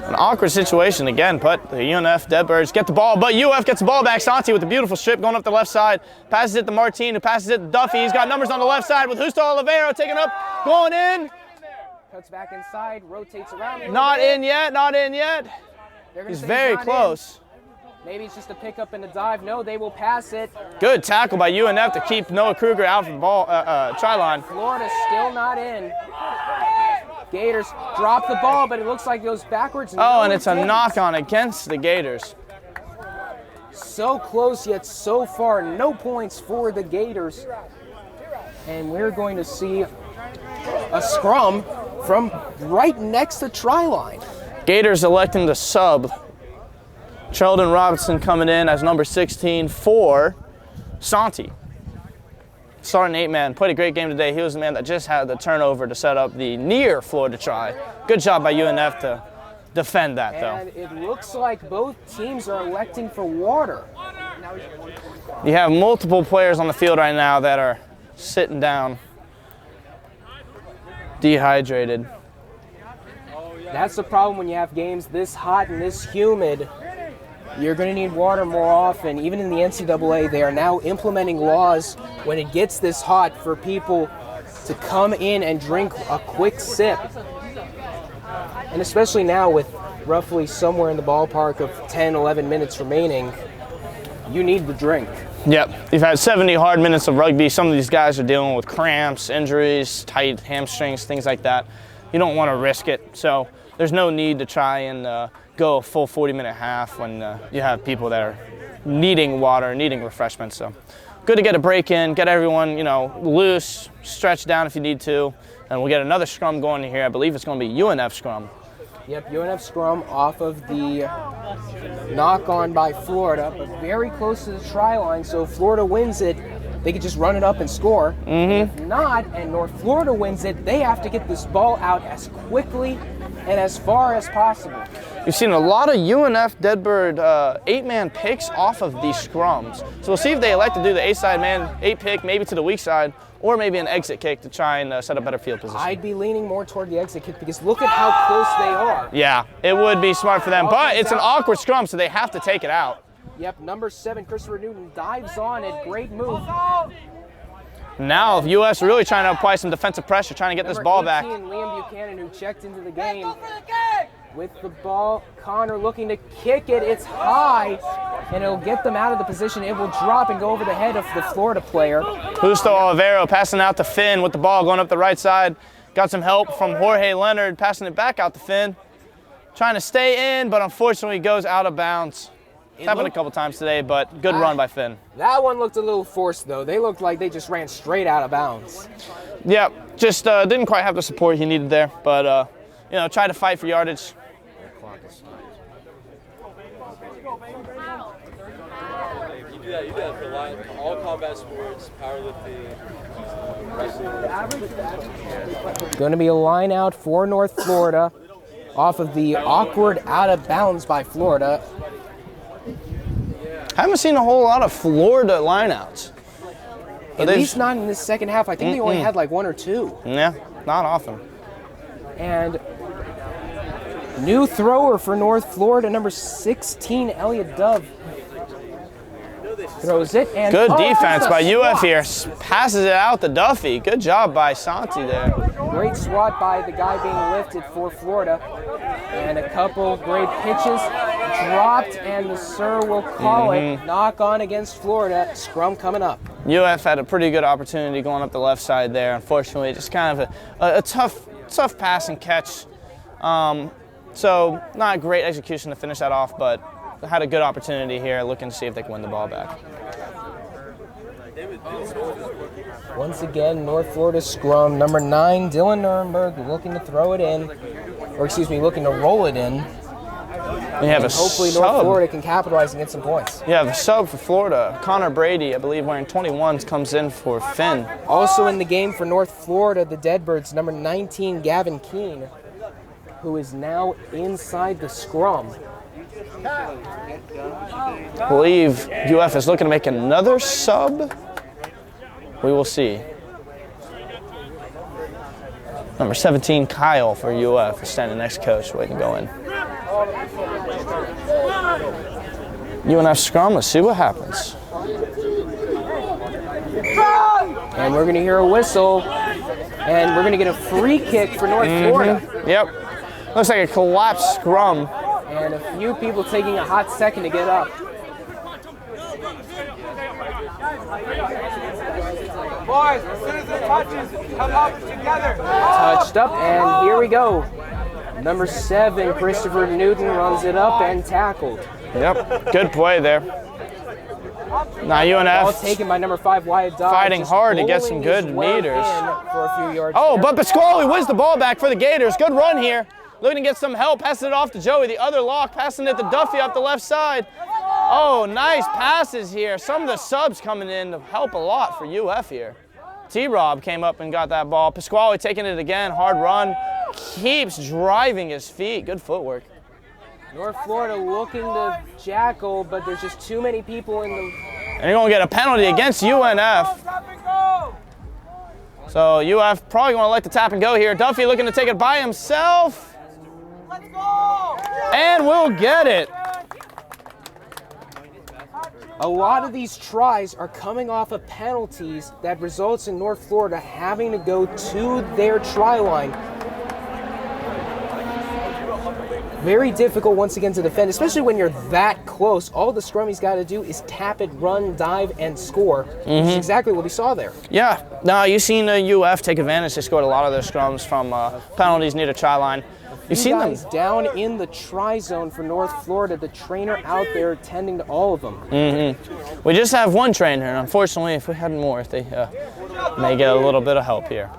Speaker 3: An awkward situation again, but the UNF Deadbirds get the ball, but UF gets the ball back. Santi with a beautiful strip going up the left side. Passes it to Martin, who passes it to Duffy. He's got numbers on the left side with Justo Olivero taking up, going in.
Speaker 1: Cuts back inside, rotates around.
Speaker 3: Not in yet, not in yet. He's very close.
Speaker 1: Maybe it's just a pickup and a dive. No, they will pass it.
Speaker 3: Good tackle by UNF to keep Noah Kruger out from the ball try line.
Speaker 1: Florida still not in. Gators drop the ball, but it looks like it goes backwards.
Speaker 3: Oh, and it's a knock-on against the Gators.
Speaker 1: So close, yet so far. No points for the Gators. And we're going to see a scrum from right next to try line.
Speaker 3: Gators electing to sub. Sheldon Robinson coming in as number 16 for Santi. Starting 8-man, played a great game today. He was the man that just had the turnover to set up the near Florida try. Good job by UNF to defend that, though.
Speaker 1: And it looks like both teams are electing for water.
Speaker 3: You have multiple players on the field right now that are sitting down, dehydrated.
Speaker 1: That's the problem when you have games this hot and this humid. You're going to need water more often. Even in the NCAA, they are now implementing laws when it gets this hot for people to come in and drink a quick sip. And especially now with roughly somewhere in the ballpark of 10, 11 minutes remaining, you need the drink.
Speaker 3: Yep, you've had 70 hard minutes of rugby. Some of these guys are dealing with cramps, injuries, tight hamstrings, things like that. You don't want to risk it, so there's no need to try and go a full 40-minute half when you have people that are needing water, needing refreshments. So good to get a break in, get everyone, loose, stretch down if you need to, and we'll get another scrum going in here. I believe it's going to be UNF scrum.
Speaker 1: Yep, UNF scrum off of the knock-on by Florida, but very close to the try line. So if Florida wins it, they could just run it up and score. If not, and North Florida wins it, they have to get this ball out as quickly and as far as possible.
Speaker 3: You've seen a lot of UNF Deadbird 8-man picks off of these scrums. So we'll see if they elect to do the 8-side man, 8 pick, maybe to the weak side, or maybe an exit kick to try and set a better field position.
Speaker 1: I'd be leaning more toward the exit kick because look at how close they are.
Speaker 3: Yeah, it would be smart for them, but it's an awkward scrum, so they have to take it out.
Speaker 1: Yep, number 7, Christopher Newton dives on it. Great move.
Speaker 3: Now, if US are really trying to apply some defensive pressure, trying to get this ball back.
Speaker 1: Liam Buchanan, who checked into the game with the ball. Connor looking to kick it. It's high, and it'll get them out of the position. It will drop and go over the head of the Florida player.
Speaker 3: Justo Olivero passing out to Finn with the ball going up the right side. Got some help from Jorge Leonard passing it back out to Finn. Trying to stay in, but unfortunately goes out of bounds. It's happened a couple times today, but good run by Finn.
Speaker 1: That one looked a little forced, though. They looked like they just ran straight out of bounds.
Speaker 3: Yep, just didn't quite have the support he needed there, but tried to fight for yardage.
Speaker 5: You do that for all combat sports, powerlifting, wrestling.
Speaker 1: Going to be a line out for North Florida off of the awkward out of bounds by Florida.
Speaker 3: Haven't seen a whole lot of Florida lineouts.
Speaker 1: At least not in this second half. I think they only had like 1 or 2.
Speaker 3: Yeah, not often.
Speaker 1: And new thrower for North Florida, number 16, Elliot Dove. Throws it. And
Speaker 3: good defense by UF
Speaker 1: swat.
Speaker 3: here. Passes it out to Duffy. Good job by Santi there.
Speaker 1: Great swat by the guy being lifted for Florida. And a couple great pitches. Dropped, and the sir will call it. Knock on against Florida. Scrum coming up.
Speaker 3: UF had a pretty good opportunity going up the left side there. Unfortunately, just kind of a tough pass and catch. So not great execution to finish that off, but had a good opportunity here, looking to see if they can win the ball back.
Speaker 1: Once again, North Florida scrum. Number 9, Dylan Nuremberg, looking to throw it in. Or excuse me, looking to roll it in.
Speaker 3: We have a
Speaker 1: hopefully
Speaker 3: sub.
Speaker 1: North Florida can capitalize and get some points.
Speaker 3: You have a sub for Florida. Connor Brady, I believe, wearing 21s, comes in for Finn.
Speaker 1: Also in the game for North Florida, the Deadbirds, number 19, Gavin Keene, who is now inside the scrum.
Speaker 3: I believe UF is looking to make another sub. We will see. Number 17, Kyle for UF, is standing next coach, waiting to go in. UNF scrum, let's see what happens.
Speaker 1: And we're going to hear a whistle, and we're going to get a free kick for North Florida.
Speaker 3: Yep. Looks like a collapsed scrum.
Speaker 1: And a few people taking a hot second to get up.
Speaker 2: Boys, as soon as it touches, come up together.
Speaker 1: Touched up, and here we go. Number 7, Christopher Newton runs it up and tackled.
Speaker 3: Yep, good play there. Now
Speaker 1: Ball
Speaker 3: UNF
Speaker 1: taken by number 5, Wyatt Dodge.
Speaker 3: fighting
Speaker 1: just
Speaker 3: hard to get some
Speaker 1: bowling
Speaker 3: good
Speaker 1: his way
Speaker 3: meters.
Speaker 1: in for a few yards.
Speaker 3: Oh,
Speaker 1: there.
Speaker 3: but Pasquale wins the ball back for the Gators. Good run here. Looking to get some help, passing it off to Joey. The other lock, passing it to Duffy up the left side. Oh, nice passes here. Some of the subs coming in to help a lot for UF here. T-Rob came up and got that ball. Pasquale taking it again, hard run. Keeps driving his feet. Good footwork.
Speaker 1: North Florida looking to jackal, but there's just too many people in the...
Speaker 3: And you're going to get a penalty against UNF.
Speaker 2: Tap and go.
Speaker 3: So UF probably going to let the tap and go here. Duffy looking to take it by himself.
Speaker 2: Let's go.
Speaker 3: And we'll get it.
Speaker 1: A lot of these tries are coming off of penalties that results in North Florida having to go to their try line. Very difficult once again to defend, especially when you're that close. All the scrummies got to do is tap it, run, dive, and score. Which is exactly what we saw there.
Speaker 3: Yeah, no, you've seen UF take advantage. They scored a lot of their scrums from penalties near the try line. You've seen them.
Speaker 1: Guys down in the try zone for North Florida. The trainer out there tending to all of them.
Speaker 3: We just have one trainer, and unfortunately, if we had more, they may get a little bit of help here.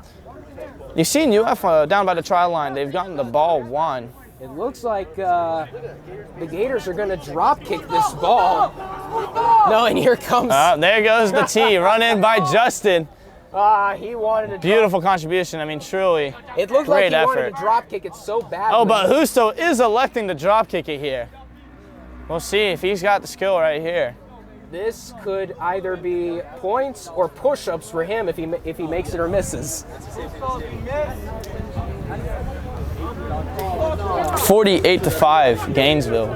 Speaker 3: You've seen UF down by the try line. They've gotten the ball one.
Speaker 1: It looks like the Gators are going to drop kick this ball. No, and here comes...
Speaker 3: There goes the tee, run in by Justin.
Speaker 1: he wanted to
Speaker 3: Beautiful contribution. I mean, truly,
Speaker 1: It looked
Speaker 3: great
Speaker 1: like he
Speaker 3: effort.
Speaker 1: wanted to drop kick it so bad.
Speaker 3: Oh, but Justo is electing to drop kick it here. We'll see if he's got the skill right here.
Speaker 1: This could either be points or push-ups for him if he makes it or misses.
Speaker 3: 48-5, Gainesville.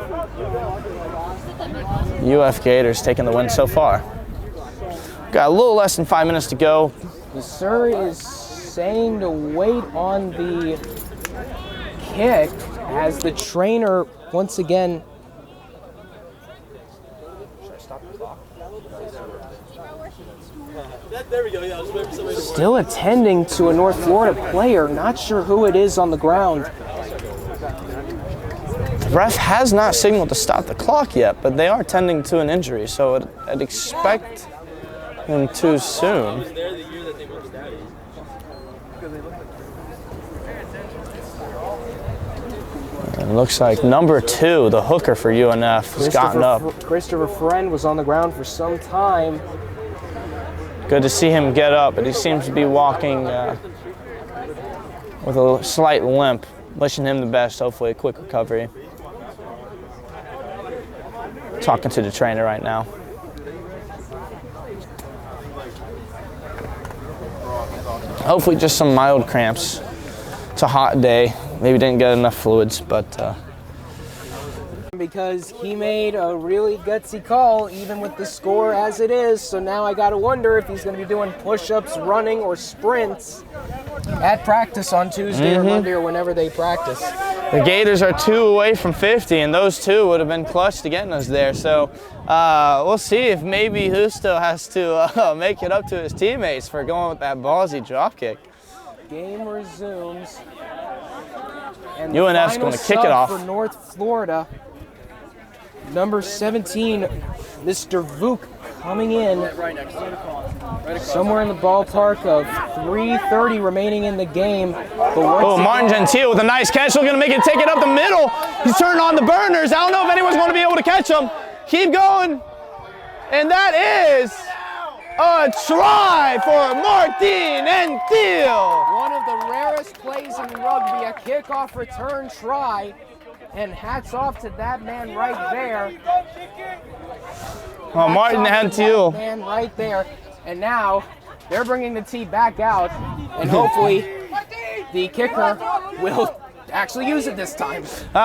Speaker 3: UF Gators taking the win so far. Got a little less than 5 minutes to go.
Speaker 1: The sir is saying to wait on the kick as the trainer once again.
Speaker 5: There we go. Yeah, I was waiting for somebody to
Speaker 1: Still attending to a North Florida player. Not sure who it is on the ground.
Speaker 3: The ref has not signaled to stop the clock yet, but they are tending to an injury, so I'd expect him too soon.
Speaker 5: there the year that they won the state.
Speaker 3: It looks like number 2, the hooker for UNF, has gotten up.
Speaker 1: Christopher Friend was on the ground for some time.
Speaker 3: Good to see him get up, but he seems to be walking with a slight limp. Wishing him the best, hopefully a quick recovery. Talking to the trainer right now. Hopefully just some mild cramps. It's a hot day. Maybe didn't get enough fluids, but
Speaker 1: Because he made a really gutsy call, even with the score as it is. So now I got to wonder if he's going to be doing push-ups, running, or sprints at practice on Tuesday or Monday or whenever they practice.
Speaker 3: the Gators are 2 away from 50, and those 2 would have been clutch to getting us there. So we'll see if maybe Justo has to make it up to his teammates for going with that ballsy drop kick.
Speaker 1: Game resumes. And
Speaker 3: UNF's
Speaker 1: going to
Speaker 3: kick it off.
Speaker 1: For North Florida, number 17, Mr. Vuk, coming in somewhere in the ballpark of 3:30 remaining in the game. But
Speaker 3: Oh, Martin Gentile with a nice catch. Looking to make it, take it up the middle. He's turning on the burners. I don't know if anyone's going to be able to catch him. Keep going. And that is a try for Martin Gentile.
Speaker 1: one of the rarest plays in rugby, a kickoff return try. And hats off to that man right there.
Speaker 3: Oh, Martin Gentile.
Speaker 1: Man right there. And now they're bringing the tee back out. And hopefully the kicker will actually use it this time.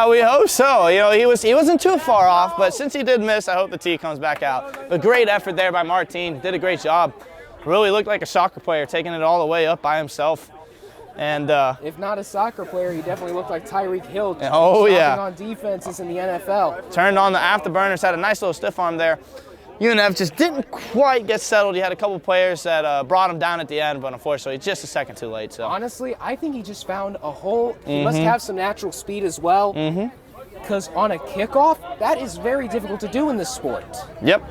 Speaker 3: We hope so. You know, he wasn't too far off, but since he did miss, I hope the tee comes back out. But great effort there by Martin. Did a great job. Really looked like a soccer player, taking it all the way up by himself. And
Speaker 1: If not a soccer player, he definitely looked like Tyreek Hill.
Speaker 3: Oh, yeah.
Speaker 1: On defenses in the NFL.
Speaker 3: turned on the afterburners, had a nice little stiff arm there. UNF just didn't quite get settled. He had a couple players that brought him down at the end, but unfortunately, just a second too late. So
Speaker 1: Honestly, I think he just found a hole. He must have some natural speed as well. Because on a kickoff, that is very difficult to do in this sport.
Speaker 3: Yep.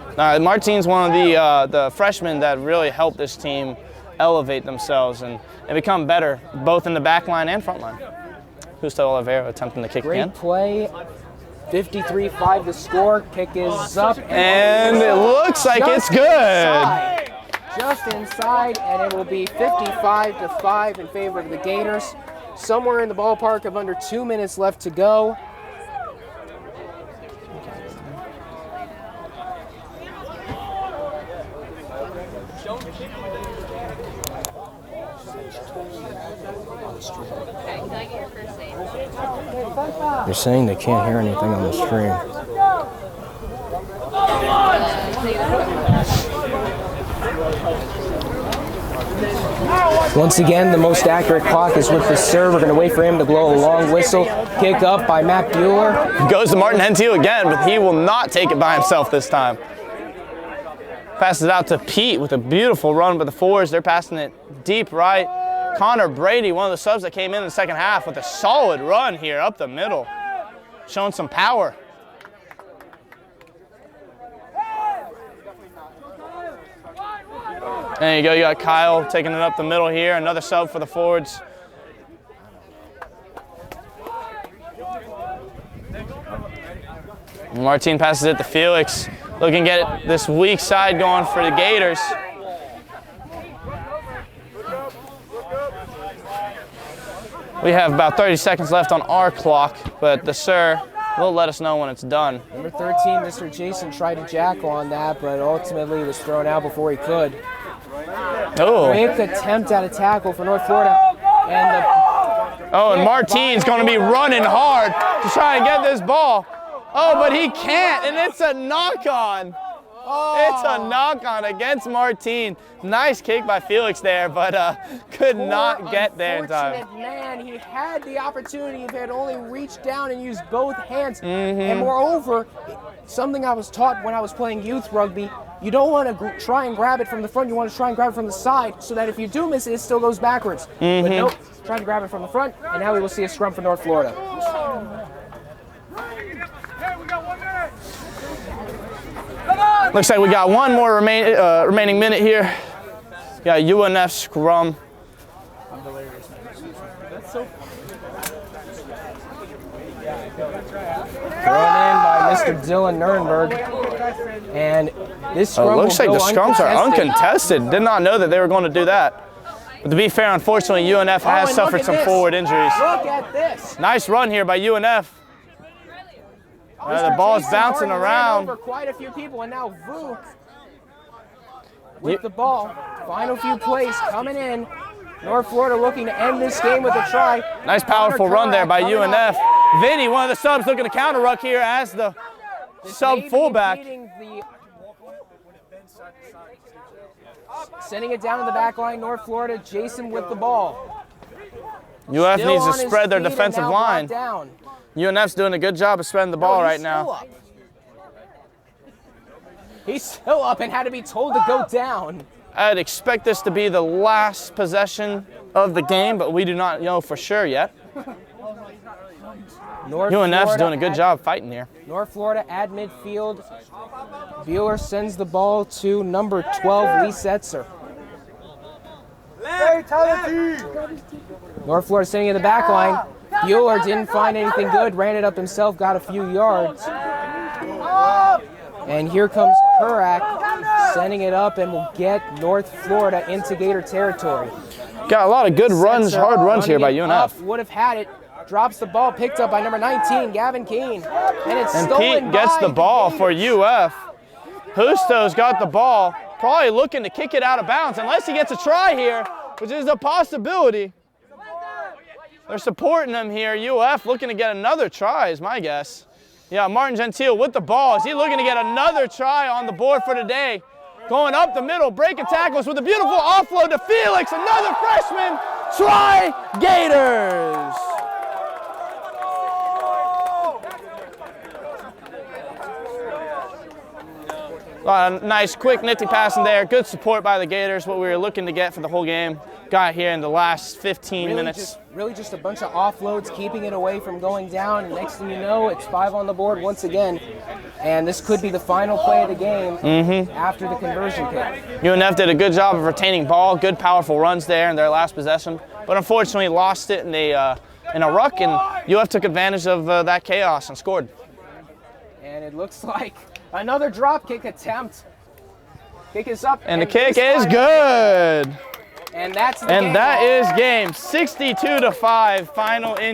Speaker 3: Martin's one of the freshmen that really helped this team elevate themselves and become better, both in the back line and front line. Justo Oliveira attempting to kick again.
Speaker 1: Great play. 53-5 the score. Kick is up.
Speaker 3: And it looks like it's good.
Speaker 1: Inside. Just inside, and it will be 55-5 in favor of the Gators. Somewhere in the ballpark of under 2 minutes left to go. They're saying they can't hear anything on the stream. Once again, the most accurate clock is with the serve. We're going to wait for him to blow a long whistle. Kick up by Matt Bueller.
Speaker 3: Goes to Martin Gentile again, but he will not take it by himself this time. Passes it out to Pete with a beautiful run by the forwards. They're passing it deep right. Connor Brady, one of the subs that came in the second half with a solid run here up the middle. Showing some power. There you go, you got Kyle taking it up the middle here. Another sub for the forwards. Martin passes it to Felix. Looking to get this weak side going for the Gators. We have about 30 seconds left on our clock, but the sir will let us know when it's done.
Speaker 1: Number 13, Mr. Jason, tried to jackal on that, but ultimately was thrown out before he could.
Speaker 3: Oh.
Speaker 1: Quick attempt at a tackle for North Florida.
Speaker 3: And Martin's going to be running hard to try and get this ball. Oh, but he can't, and it's a knock-on. It's a knock-on against Martin. Nice kick by Felix there, but could not get there in time.
Speaker 1: Unfortunate man, he had the opportunity if he had only reached down and used both hands. And moreover, something I was taught when I was playing youth rugby, you don't want to try and grab it from the front, you want to try and grab it from the side so that if you do miss it, it still goes backwards. But nope, trying to grab it from the front, and now we will see a scrum for North Florida.
Speaker 3: Looks like we got one more remaining minute here. Got UNF scrum.
Speaker 1: Thrown in by Mr. Dylan Nurnberg. And this scrum
Speaker 3: Looks like the scrums are uncontested. Did not know that they were going to do that. But to be fair, unfortunately, UNF has suffered some forward injuries.
Speaker 1: Look at this.
Speaker 3: Nice run here by UNF. The ball's bouncing around.
Speaker 1: Over quite a few people, and now Vu with the ball. Final few plays coming in. North Florida looking to end this game with a try.
Speaker 3: Nice powerful run there by UNF. Vinny, one of the subs, looking to counter ruck here as the sub fullback.
Speaker 1: Sending it down to the back line, North Florida. Jason with the ball.
Speaker 3: UF
Speaker 1: Still
Speaker 3: needs to
Speaker 1: on his
Speaker 3: spread their
Speaker 1: feet and
Speaker 3: defensive
Speaker 1: now
Speaker 3: line.
Speaker 1: brought down.
Speaker 3: UNF's doing a good job of spreading the ball right now.
Speaker 1: He's still up and had to be told to go down.
Speaker 3: I'd expect this to be the last possession of the game, but we do not know for sure yet. UNF's doing a good job fighting here.
Speaker 1: North Florida at midfield. Bueller sends the ball to number 12, Lee Setzer. North Florida sitting in the back line. Bueller didn't find anything good, ran it up himself, got a few yards. And here comes Kurak sending it up and will get North Florida into Gator territory.
Speaker 3: Got a lot of good runs, hard runs here by UNF.
Speaker 1: Would have had it. Drops the ball, picked up by number 19, Gavin Keene. And it's stolen
Speaker 3: Pete gets the ball for UF. Justo's got the ball, probably looking to kick it out of bounds, unless he gets a try here, which is a possibility. They're supporting him here. UF looking to get another try is my guess. Yeah, Martin Gentile with the ball. Is he looking to get another try on the board for today? Going up the middle, breaking tackles with a beautiful offload to Felix. Another freshman. Try Gators. Nice, quick, nifty pass in there. Good support by the Gators, what we were looking to get for the whole game. Got here in the last 15 minutes.
Speaker 1: Really just a bunch of offloads, keeping it away from going down, and next thing you know, it's 5 on the board once again. And this could be the final play of the game after the conversion kick.
Speaker 3: UNF did a good job of retaining ball, good powerful runs there in their last possession, but unfortunately lost it in a ruck, and UF took advantage of that chaos and scored.
Speaker 1: And it looks like another drop kick attempt. Kick is up.
Speaker 3: And the kick is good.
Speaker 1: And that's the
Speaker 3: And
Speaker 1: game.
Speaker 3: that is game 62-5 final in